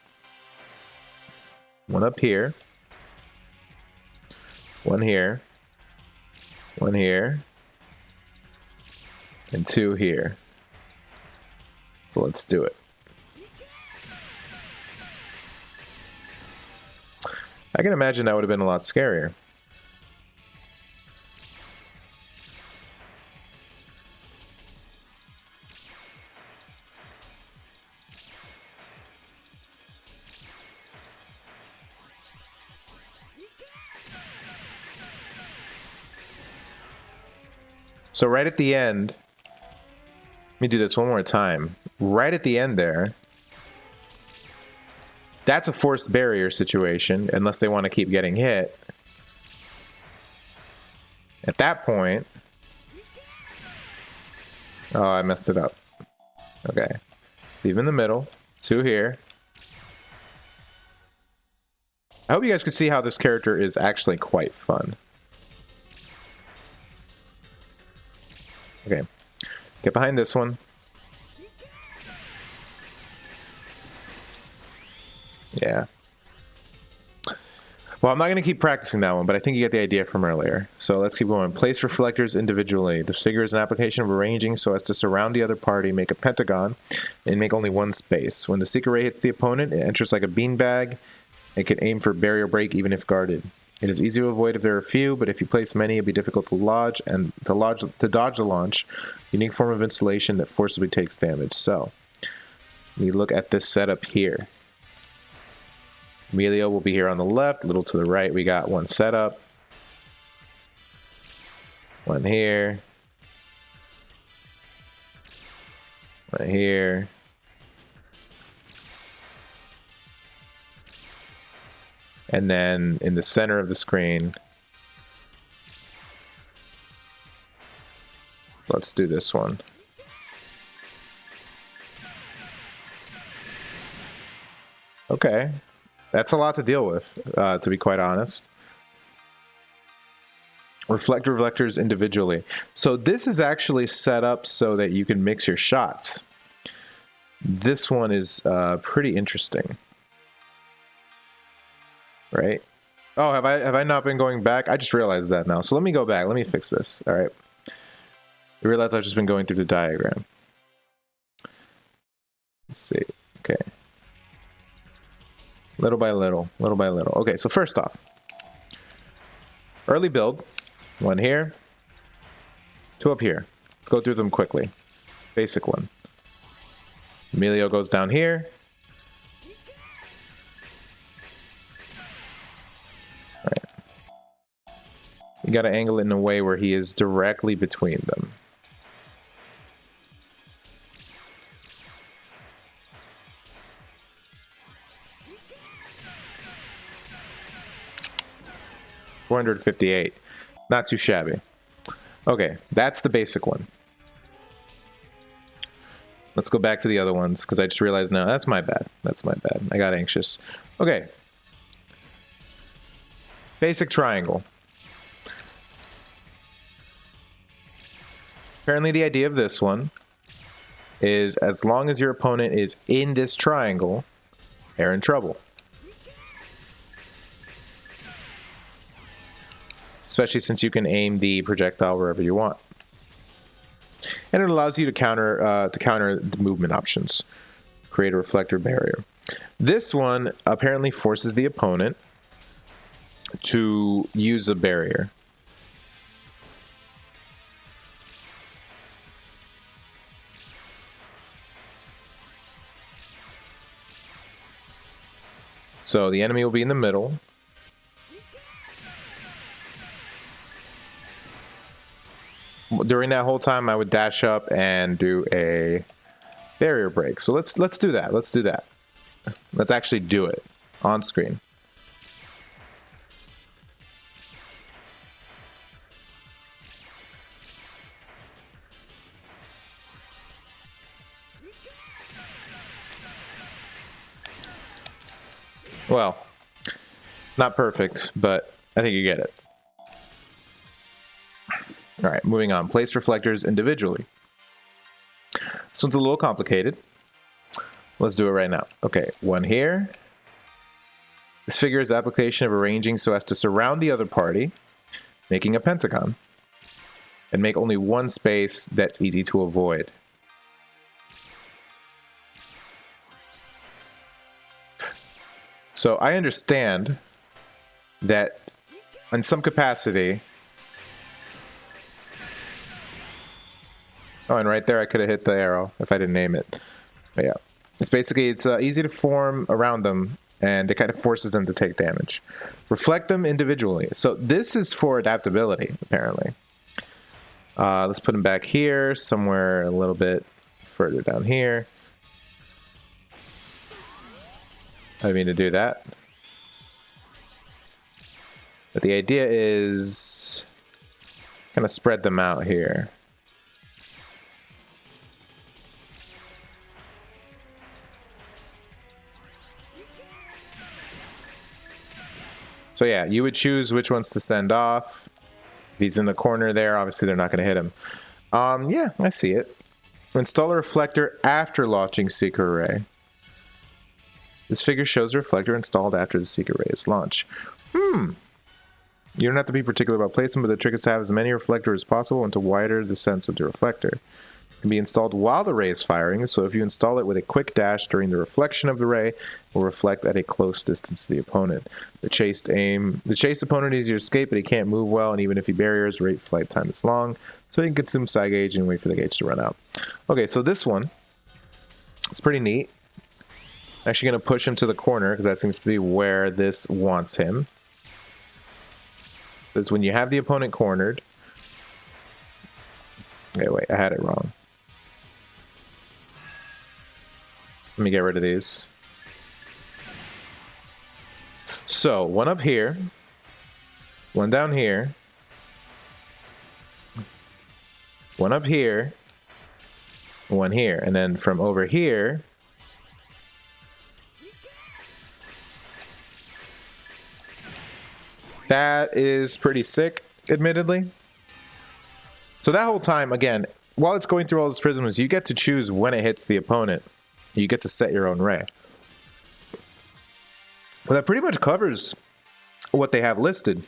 One up here. One here. One here. And two here. So let's do it. I can imagine that would have been a lot scarier. So right at the end, let me do this one more time. Right at the end there, that's a forced barrier situation, unless they want to keep getting hit. At that point, oh, I messed it up. Okay. Leave in the middle, two here. I hope you guys can see how this character is actually quite fun. Okay, get behind this one. Yeah. Well, I'm not going to keep practicing that one, but I think you get the idea from earlier. So let's keep going. Place reflectors individually. The figure is an application of arranging so as to surround the other party, make a pentagon, and make only one space. When the secret ray hits the opponent, it enters like a beanbag and can aim for barrier break even if guarded. It is easy to avoid if there are few, but if you place many, it'll be difficult to lodge, and to dodge the launch. Unique form of installation that forcibly takes damage. So, we look at this setup here. Emilio will be here on the left, a little to the right. We got one setup. One here. One here. And then in the center of the screen, let's do this one. Okay. That's a lot to deal with, to be quite honest. Reflectors individually. So this is actually set up so that you can mix your shots. This one is pretty interesting. Right? Oh, have I not been going back? I just realized that now. So let me go back. Let me fix this. All right. I realize I've just been going through the diagram. Let's see. Okay. Little by little, little by little. Okay, so first off, early build. One here. Two up here. Let's go through them quickly. Basic one. Emilio goes down here. You got to angle it in a way where he is directly between them. $458. Not too shabby. Okay, that's the basic one. Let's go back to the other ones, because I just realized now, that's my bad. That's my bad. I got anxious. Okay. Basic triangle. Apparently the idea of this one is as long as your opponent is in this triangle, they're in trouble. Especially since you can aim the projectile wherever you want. And it allows you to counter the movement options. Create a reflector barrier. This one apparently forces the opponent to use a barrier. So the enemy will be in the middle. During that whole time, I would dash up and do a barrier break. So let's do that. Let's do that. Let's actually do it on screen. Well, not perfect, but I think you get it. All right, moving on. Place reflectors individually. This one's a little complicated. Let's do it right now. Okay, one here. This figure is the application of arranging so as to surround the other party, making a pentagon, and make only one space that's easy to avoid. So I understand that in some capacity... Oh, and right there I could have hit the arrow if I didn't aim it. But yeah, it's basically, it's easy to form around them, and it kind of forces them to take damage. Reflect them individually. So this is for adaptability, apparently. Let's put them back here, somewhere a little bit further down here. I mean to do that. But the idea is kind of spread them out here. So yeah, you would choose which ones to send off. If he's in the corner there, obviously they're not going to hit him. Yeah, I see it. Install a reflector after launching Seeker Array. This figure shows a reflector installed after the Seeker Array is launched. You don't have to be particular about placement, but the trick is to have as many reflectors as possible and to widen the sense of the reflector. It can be installed while the ray is firing, so if you install it with a quick dash during the reflection of the ray, it will reflect at a close distance to the opponent. The chased opponent is easier to escape, but he can't move well, and even if he barriers, rate flight time is long, so he can consume side gauge and wait for the gauge to run out. Okay, so this one, it's pretty neat. I'm actually going to push him to the corner, because that seems to be where this wants him. It's when you have the opponent cornered. Okay, wait, I had it wrong. Let me get rid of these. So, one up here. One down here. One up here. One here. And then from over here... That is pretty sick, admittedly. So that whole time, again, while it's going through all those prisms, you get to choose when it hits the opponent. You get to set your own ray. Well, that pretty much covers what they have listed.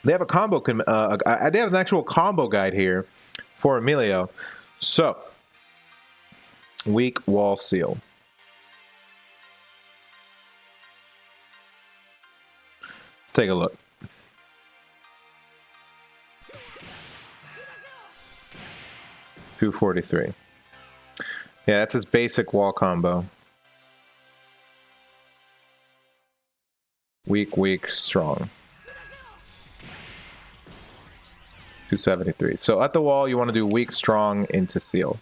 They have a combo. They have an actual combo guide here for Emilio. So, weak wall seal. Let's take a look. $243. Yeah, that's his basic wall combo. Weak, weak, strong. 273. So at the wall, you want to do weak, strong into seal.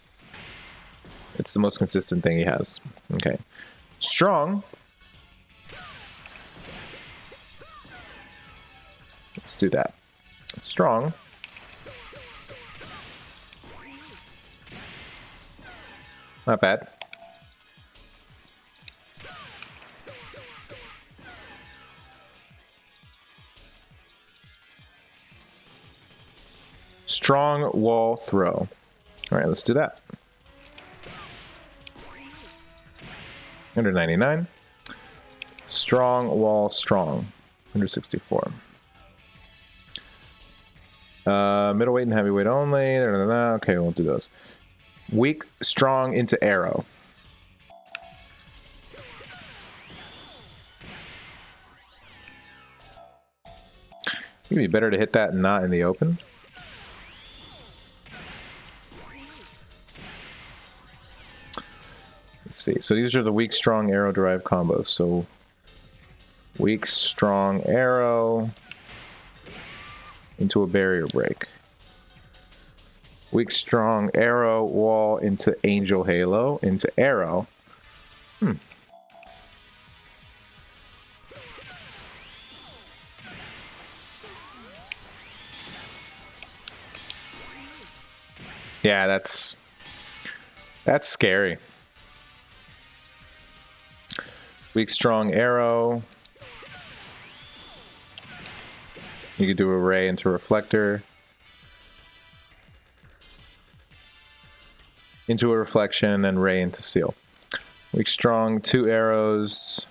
It's the most consistent thing he has. Okay. Strong. Let's do that. Strong. Not bad. Strong wall throw. All right, let's do that. 199. Strong wall strong. 164. Middleweight and heavyweight only. Okay, we won't do those. Weak strong into arrow. It'd be better to hit that not in the open. Let's see. So these are the weak, strong, arrow derived combos. So weak, strong, arrow into a barrier break. Weak, strong, arrow, wall into angel halo into arrow. Yeah, that's scary. Weak, strong, arrow. You could do array into reflector. Into a reflection and ray into seal. Weak, strong, 2 arrows.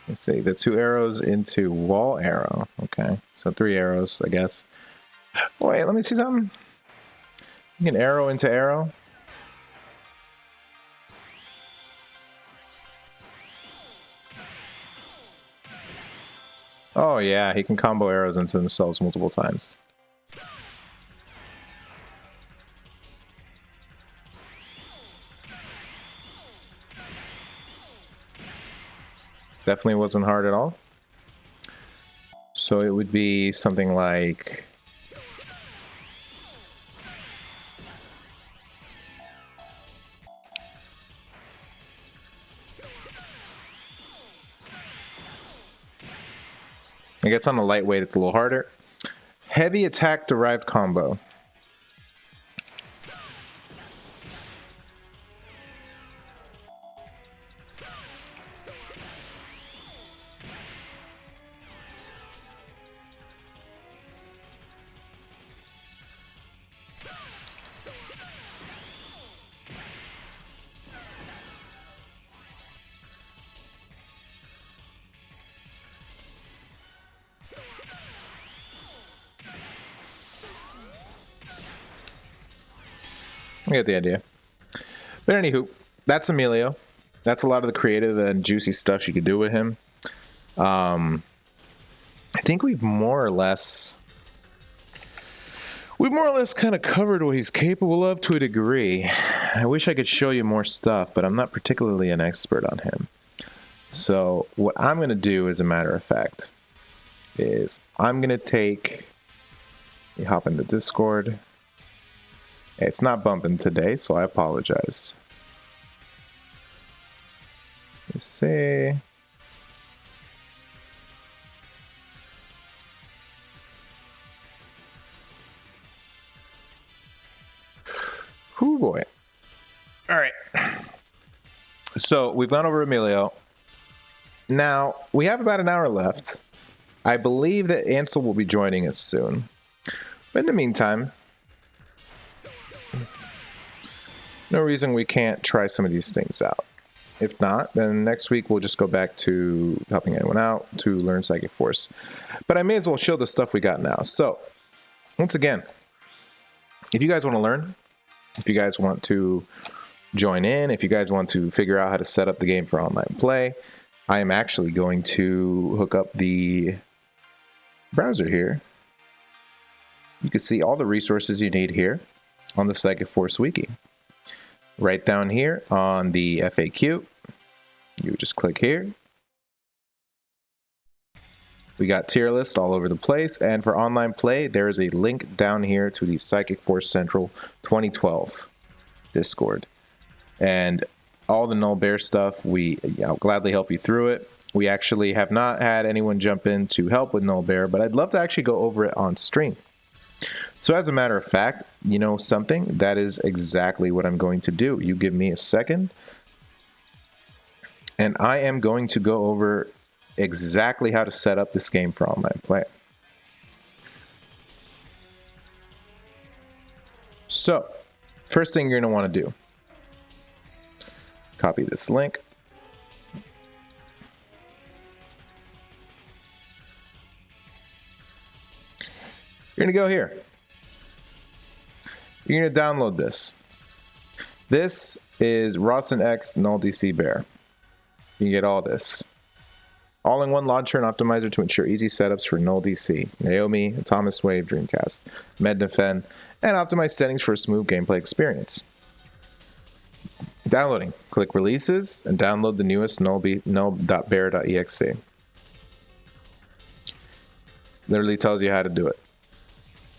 Let's see, the 2 arrows into wall arrow. Okay, so 3 arrows, I guess. Wait, let me see something. You can arrow into arrow. Oh yeah, he can combo arrows into themselves multiple times. Definitely wasn't hard at all. So it would be something like... I guess on a lightweight it's a little harder. Heavy attack derived combo. I get the idea. But anywho, that's Emilio. That's a lot of the creative and juicy stuff you could do with him. I think we've more or less kind of covered what he's capable of to a degree. I wish I could show you more stuff, but I'm not particularly an expert on him. So what I'm going to do, as a matter of fact, is I'm going to take... You hop into Discord. It's not bumping today, so I apologize. Let's see. Whoo boy. All right. So we've gone over Emilio. Now, we have about an hour left. I believe that Ansel will be joining us soon. But in the meantime, no reason we can't try some of these things out. If not, then next week we'll just go back to helping anyone out to learn Psychic Force. But I may as well show the stuff we got now. So, once again, if you guys want to learn, if you guys want to join in, if you guys want to figure out how to set up the game for online play, I am actually going to hook up the browser here. You can see all the resources you need here on the Psychic Force Wiki. Right down here on the FAQ, you just click here. We got tier lists all over the place. And for online play, there is a link down here to the Psychic Force Central 2012 Discord. And all the Null Bear stuff, I'll gladly help you through it. We actually have not had anyone jump in to help with Null Bear, but I'd love to actually go over it on stream. So as a matter of fact, you know something? That is exactly what I'm going to do. You give me a second, and I am going to go over exactly how to set up this game for online play. So, first thing you're going to want to do, copy this link. You're going to go here. You're going to download this. This is Rawson X Null DC Bear. You can get all this. All-in-one launcher and optimizer to ensure easy setups for Null DC, Naomi, Thomas Wave, Dreamcast, Mednafen, and optimized settings for a smooth gameplay experience. Downloading. Click Releases and download the newest null.bear.exe. Literally tells you how to do it.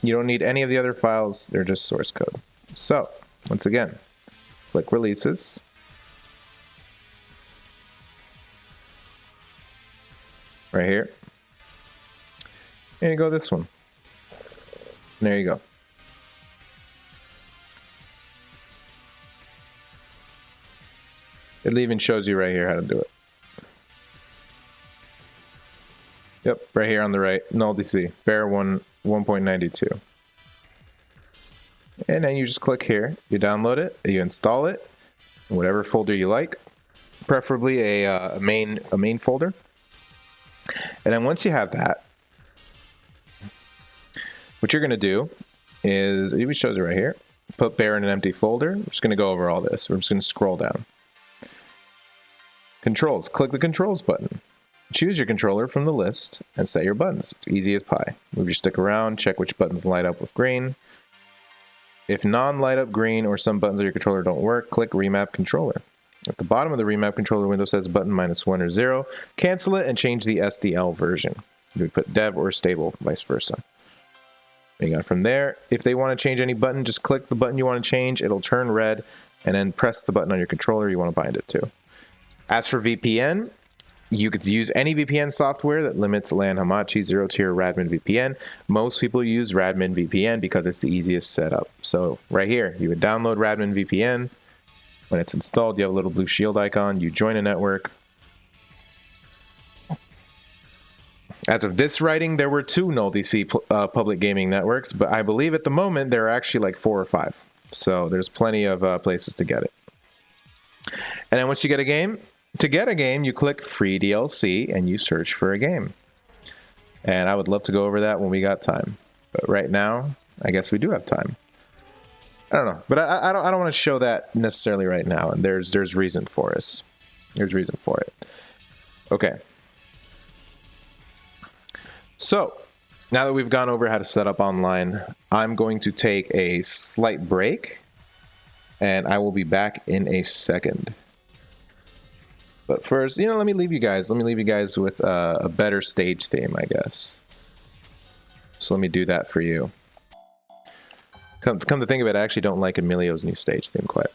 You don't need any of the other files, they're just source code. So, once again, click Releases. Right here. And you go this one. And there you go. It even shows you right here how to do it. Yep, right here on the right, Null DC, Bear 1.92. And then you just click here, you download it, you install it, in whatever folder you like, preferably a main folder. And then once you have that, what you're going to do is, it even shows it right here, put Bear in an empty folder. We're just going to go over all this. We're just going to scroll down. Controls, click the Controls button. Choose your controller from the list and set your buttons. It's easy as pie. Move your stick around, check which buttons light up with green. If none light up green or some buttons on your controller don't work, click Remap Controller. At the bottom of the Remap Controller window says button -1 or 0. Cancel it and change the SDL version. You would put dev or stable, vice versa. And you got from there. If they want to change any button, just click the button you want to change. It'll turn red, and then press the button on your controller you want to bind it to. As for VPN, you could use any VPN software that limits LAN Hamachi, zero tier Radmin VPN. Most people use Radmin VPN because it's the easiest setup. So right here, you would download Radmin VPN. When it's installed, you have a little blue shield icon. You join a network. As of this writing, there were 2 Null DC public gaming networks, but I believe at the moment there are actually like 4 or 5. So there's plenty of places to get it. And then once you get a game, to get a game, you click Free DLC and you search for a game. And I would love to go over that when we got time. But right now, I guess we do have time. I don't know, but I don't want to show that necessarily right now, and there's reason for us. There's reason for it. Okay. So, now that we've gone over how to set up online, I'm going to take a slight break, and I will be back in a second. But first, let me leave you guys. Let me leave you guys with a better stage theme, I guess. So let me do that for you. Come to think of it, I actually don't like Emilio's new stage theme quite.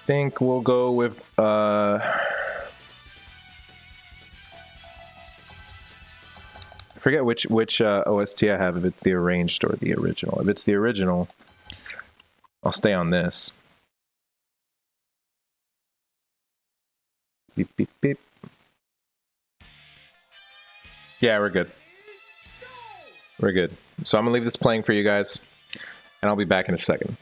Think we'll go with I forget which OST I have, if it's the arranged or the original. If it's the original, I'll stay on this. Beep, beep, beep. Yeah, we're good. We're good. So I'm going to leave this playing for you guys, and I'll be back in a second.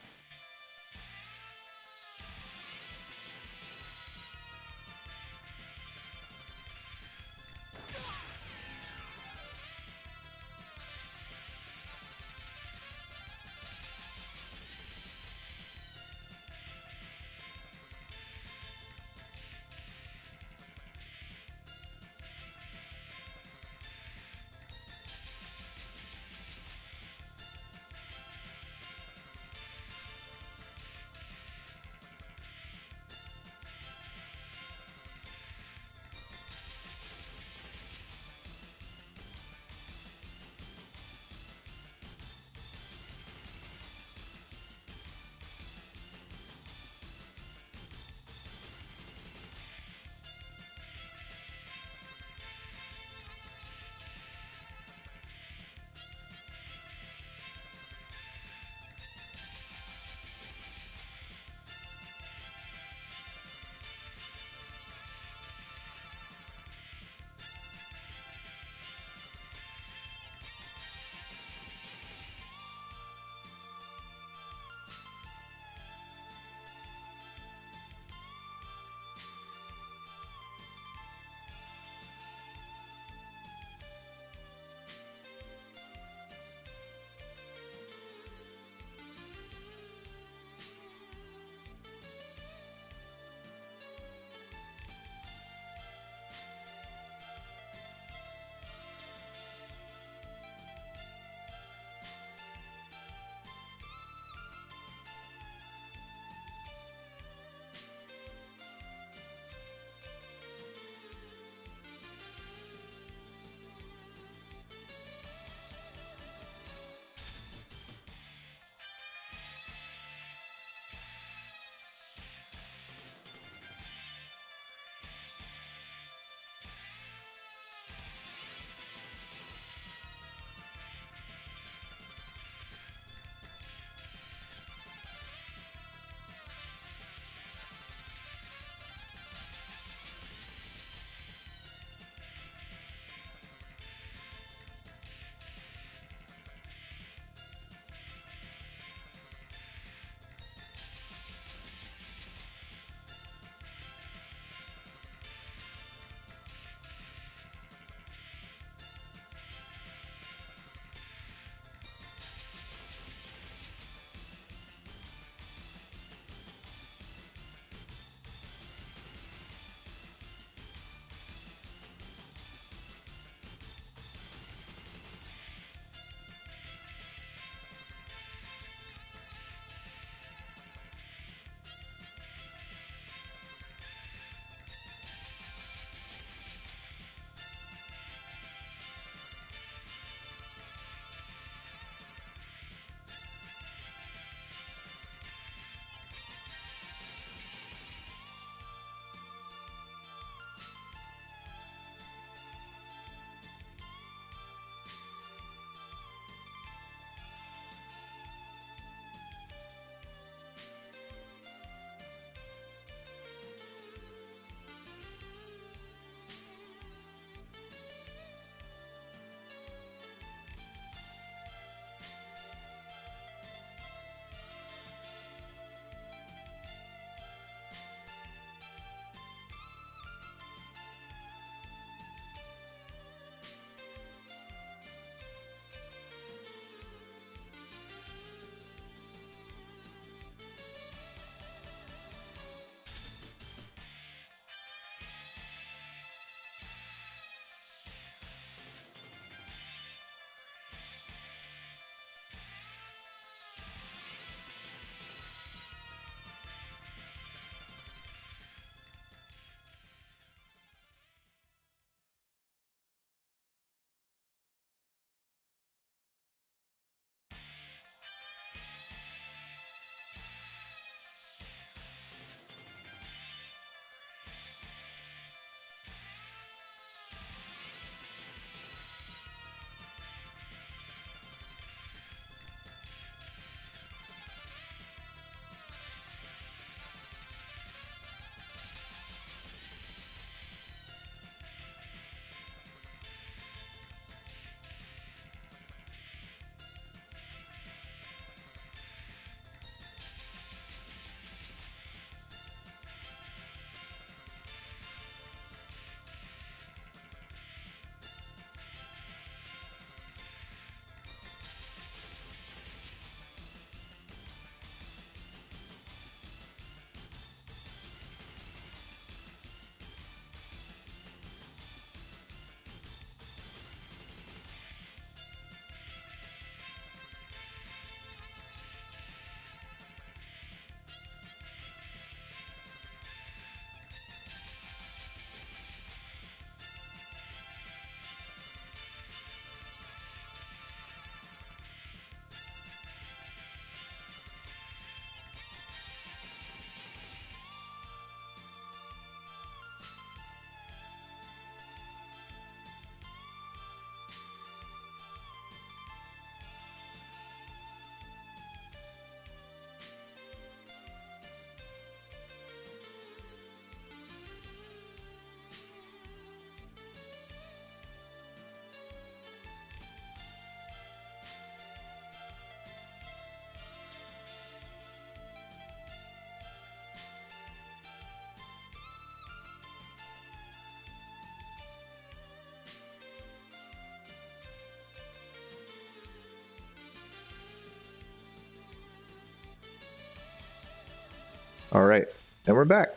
All right, and we're back.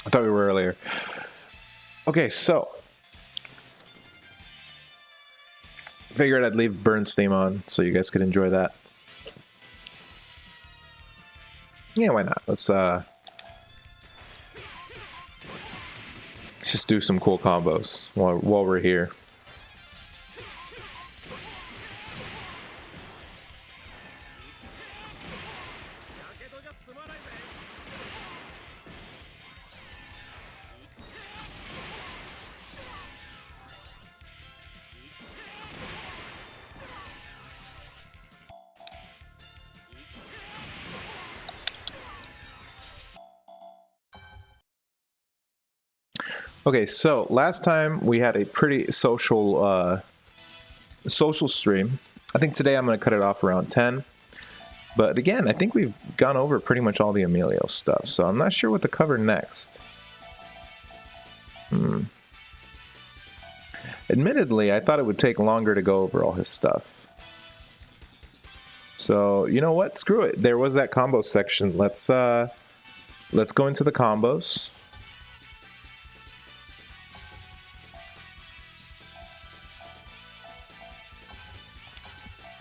I thought we were earlier. Okay, so figured I'd leave Burns theme on so you guys could enjoy that. Yeah, why not? Let's just do some cool combos while we're here. Okay, so last time we had a pretty social stream. I think today I'm going to cut it off around 10. But again, I think we've gone over pretty much all the Emilio stuff, so I'm not sure what to cover next. Admittedly, I thought it would take longer to go over all his stuff. So, you know what? Screw it. There was that combo section. Let's go into the combos.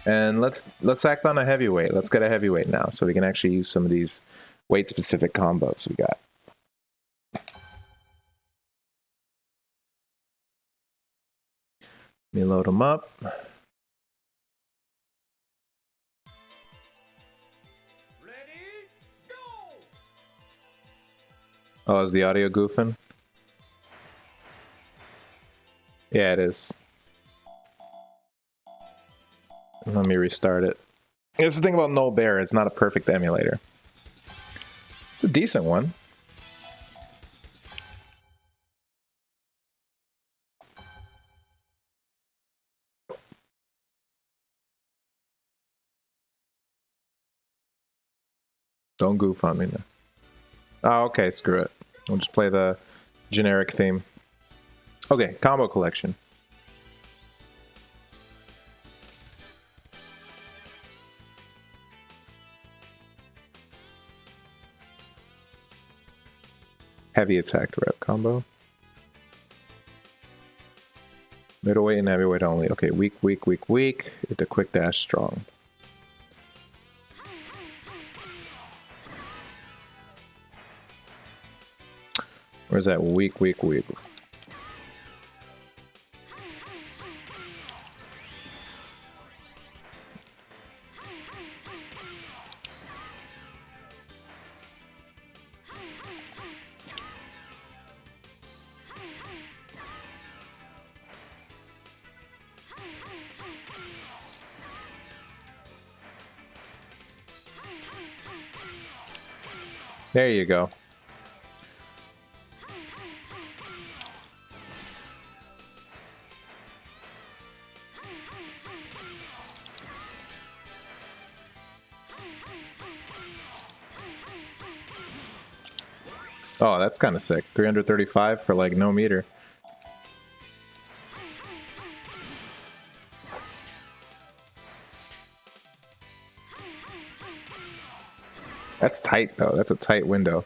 And let's act on a heavyweight. Let's get a heavyweight now so we can actually use some of these weight-specific combos we got. Let me load them up. Ready, go! Oh, is the audio goofing? Yeah, it is. Let me restart it. It's the thing about No Bear, it's not a perfect emulator. It's a decent one. Don't goof on me now. Oh, okay, screw it. We'll just play the generic theme. Okay, combo collection. Heavy attack rep combo. Middleweight and heavyweight only. Okay, weak, weak, weak, weak. Into quick dash strong. Where's that weak, weak, weak? There you go. Oh, that's kind of sick. 335 for like no meter. That's tight though. That's a tight window.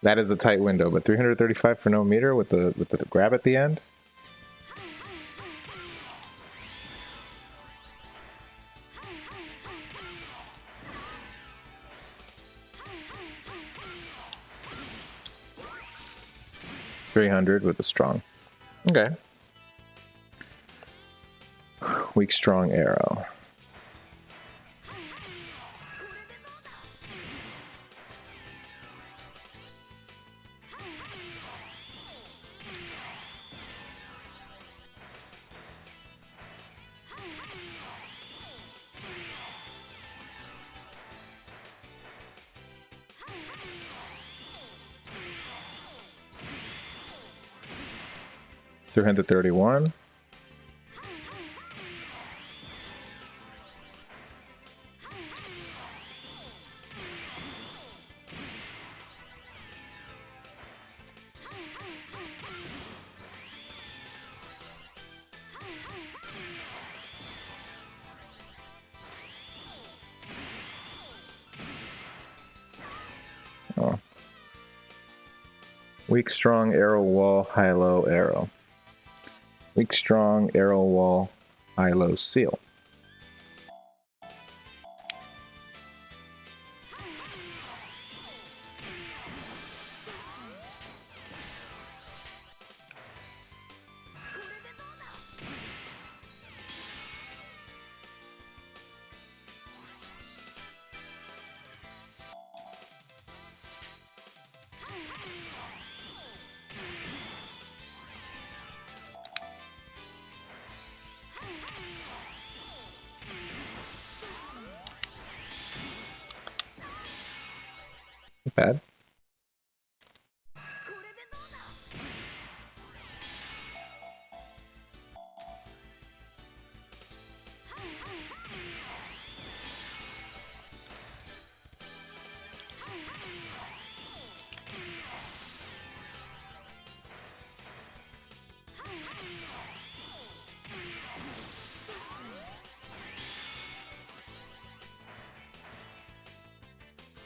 That is a tight window, but 335 for no meter with the grab at the end. $300 with a strong. Okay. Weak strong arrow. $331. Weak, strong, arrow, wall, high, low, arrow. Weak, strong, arrow, wall, high, low, seal. Bad.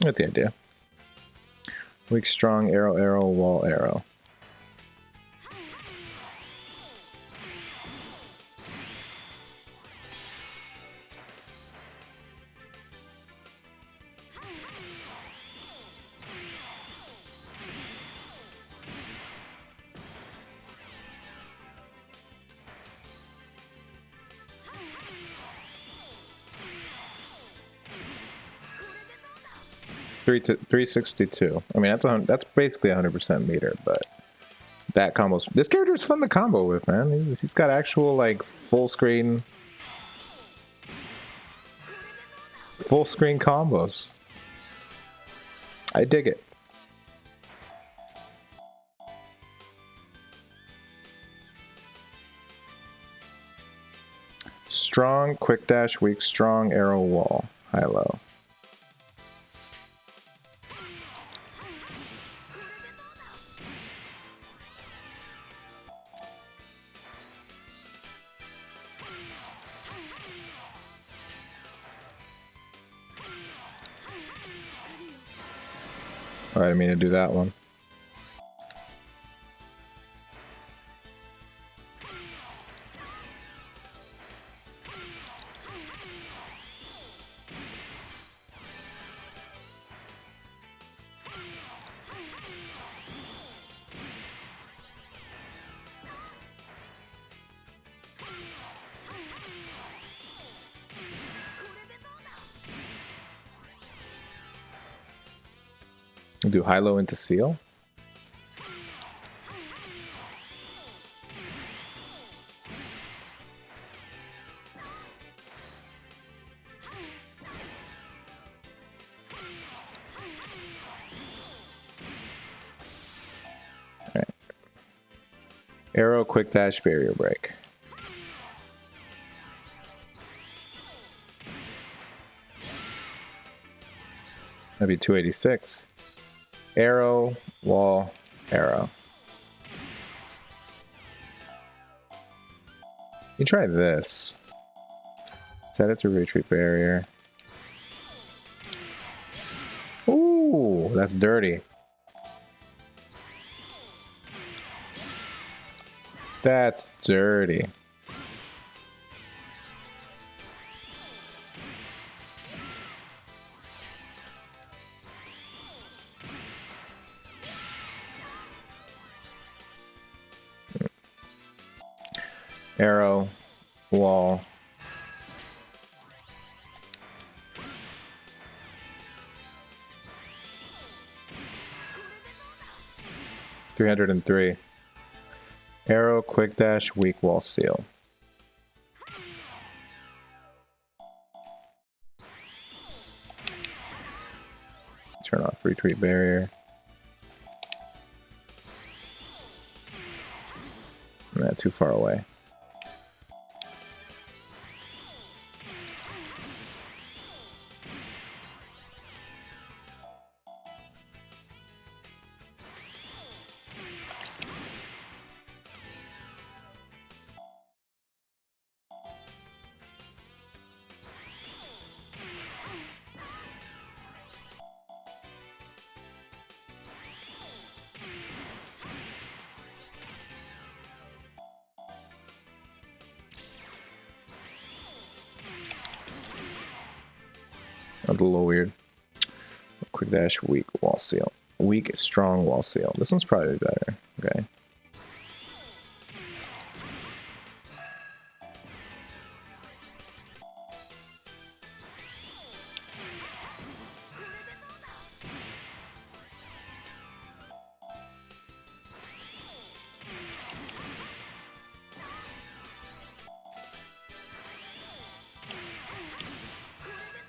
Get the idea. Weak, strong, arrow, arrow, wall, arrow. Three to 362. I mean, that's basically 100% meter, but that combos. This character is fun to combo with, man. He's got actual like full screen combos. I dig it. Strong, quick dash, weak, strong, arrow, wall, high, low. All right, I mean to do that one. Do high-low into seal? Alright. Arrow, quick dash, barrier break. That'd be 286. Arrow, wall, arrow. You try this. Set it to retreat barrier. Ooh, that's dirty. That's dirty. Arrow, wall. $303. Arrow, quick dash, weak wall, seal. Turn off retreat barrier. Not too far away. That's a little weird. Quick dash, weak wall seal. Weak, strong wall seal. This one's probably better. Okay.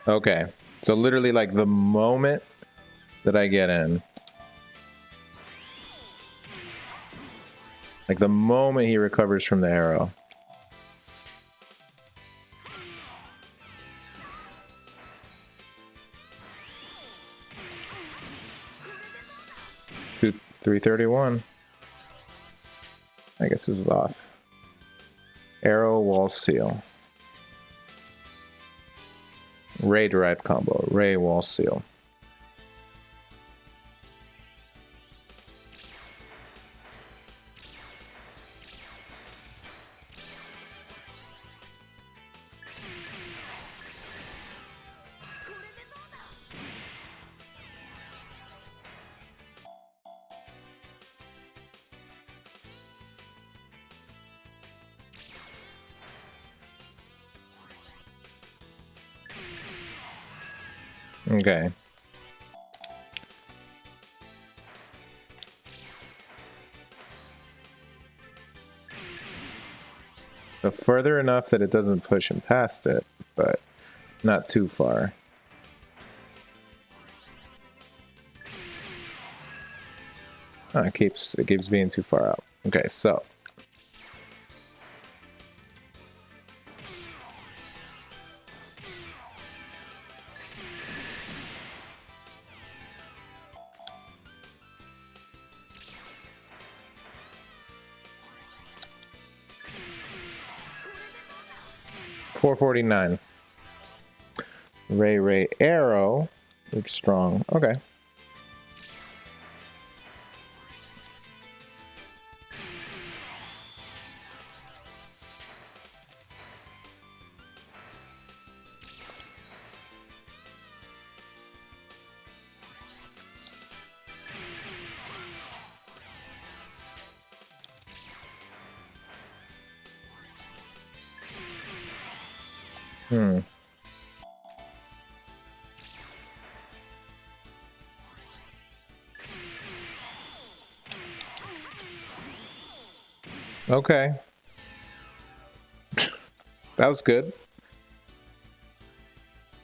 Okay. So literally like the moment that I get in, like the moment he recovers from the arrow. Two, 331. I guess this was off. Arrow, wall seal. Ray derived combo. Ray, wall seal. Okay. So further enough that it doesn't push him past it, but not too far. Oh, it keeps being too far out. Okay, so 449. Ray arrow. Looks strong. Okay. Okay. That was good.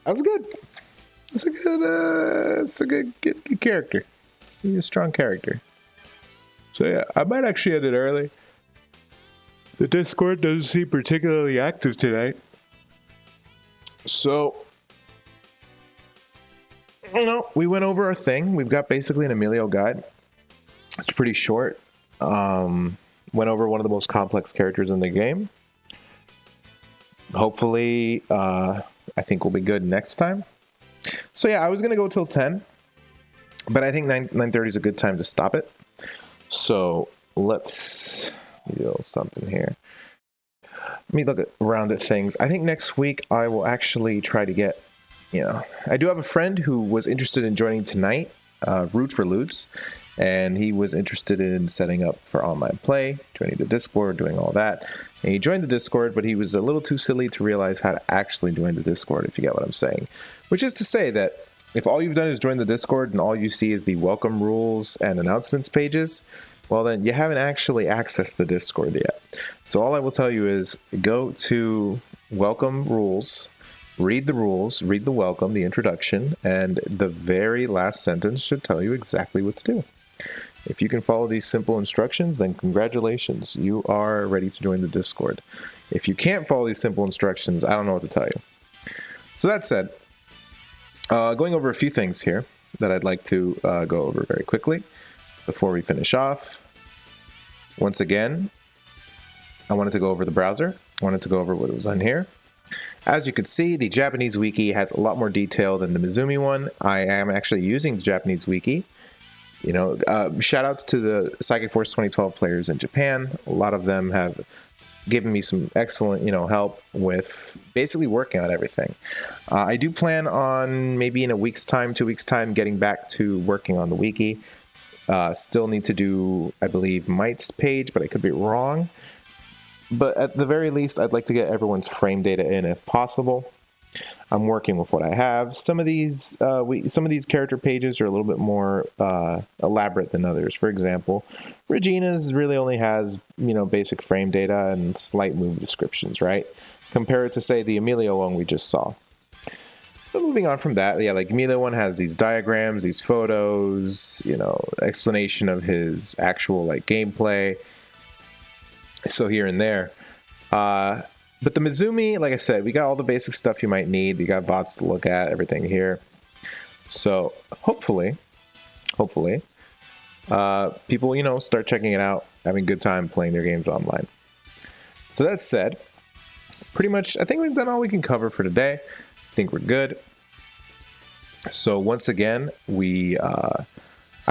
That was good. It's a good character. He's a strong character. So yeah, I might actually end it early. The Discord doesn't seem particularly active tonight. So, you know, we went over our thing. We've got basically an Emilio guide. It's pretty short. Went over one of the most complex characters in the game. Hopefully, I think we'll be good next time. So yeah, I was gonna go till 10, but I think 9:30 is a good time to stop it. So let's do something here. Let me look around at things. I think next week I will actually try to get, I do have a friend who was interested in joining tonight, Root for Loots, and he was interested in setting up for online play, joining the Discord, doing all that. And he joined the Discord, but he was a little too silly to realize how to actually join the Discord, if you get what I'm saying. Which is to say that if all you've done is join the Discord and all you see is the welcome rules and announcements pages, well then you haven't actually accessed the Discord yet. So all I will tell you is go to welcome rules, read the rules, read the welcome, the introduction, and the very last sentence should tell you exactly what to do. If you can follow these simple instructions, then congratulations, you are ready to join the Discord. If you can't follow these simple instructions, I don't know what to tell you. So that said, going over a few things here that I'd like to go over very quickly before we finish off. Once again, I wanted to go over the browser. I wanted to go over what was on here. As you can see, the Japanese wiki has a lot more detail than the Mizumi one. I am actually using the Japanese wiki. Shout outs to the Psychic Force 2012 players in Japan. A lot of them have giving me some excellent, help with basically working on everything. I do plan on maybe in a week's time, 2 weeks' time, getting back to working on the wiki. Still need to do, I believe, Mite's page, but I could be wrong. But at the very least, I'd like to get everyone's frame data in if possible. I'm working with what I have. Some of these character pages are a little bit more elaborate than others. For example, Regina's really only has basic frame data and slight move descriptions, right? Compared to say the Emilio one we just saw. But moving on from that, yeah, like Emilio one has these diagrams, these photos, explanation of his actual gameplay. So here and there. But the Mizumi, like I said, we got all the basic stuff you might need. You got bots to look at, everything here. So hopefully, people, start checking it out, having a good time playing their games online. So that said, pretty much, I think we've done all we can cover for today. I think we're good. So once again, I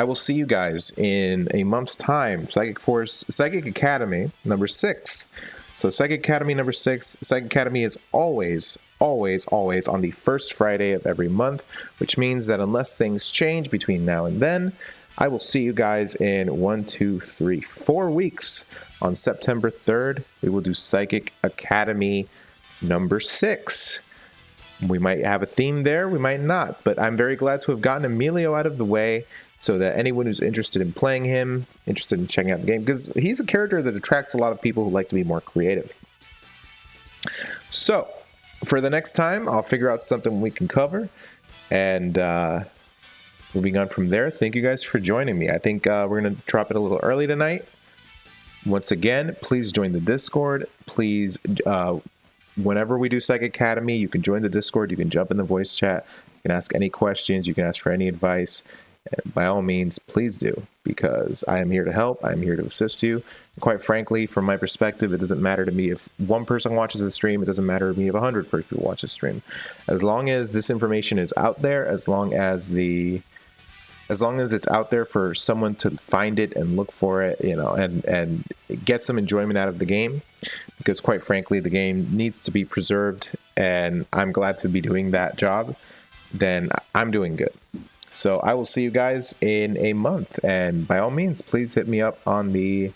will see you guys in a month's time. Psychic Academy number 6. So Psychic Academy number 6. Psychic Academy is always on the first Friday of every month, which means that unless things change between now and then, I will see you guys in 4 weeks. On September 3rd, we will do Psychic Academy number 6. We might have a theme there, we might not, but I'm very glad to have gotten Emilio out of the way so that anyone who's interested in playing him, interested in checking out the game, because he's a character that attracts a lot of people who like to be more creative. So, for the next time, I'll figure out something we can cover, and moving on from there, thank you guys for joining me. I think we're going to drop it a little early tonight. Once again, please join the Discord. Please, whenever we do Psychic Academy, you can join the Discord, you can jump in the voice chat, you can ask any questions, you can ask for any advice. By all means, please do, because I am here to help. I am here to assist you. And quite frankly, from my perspective, it doesn't matter to me if one person watches the stream. It doesn't matter to me if 100 people watch the stream. As long as this information is out there, as long as it's out there for someone to find it and look for it, and get some enjoyment out of the game, because quite frankly, the game needs to be preserved, and I'm glad to be doing that job, then I'm doing good. So I will see you guys in a month, and by all means, please hit me up on the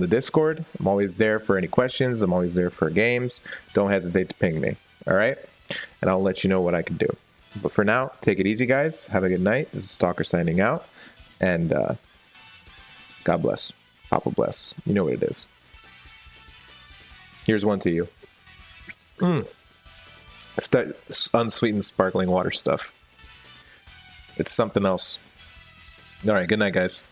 Discord. I'm always there for any questions. I'm always there for games. Don't hesitate to ping me. All right, and I'll let you know what I can do. But for now, take it easy, guys. Have a good night. This is Stalker signing out, and God bless. Papa bless. You know what it is. Here's one to you. It's that unsweetened sparkling water stuff. It's something else. All right, good night, guys.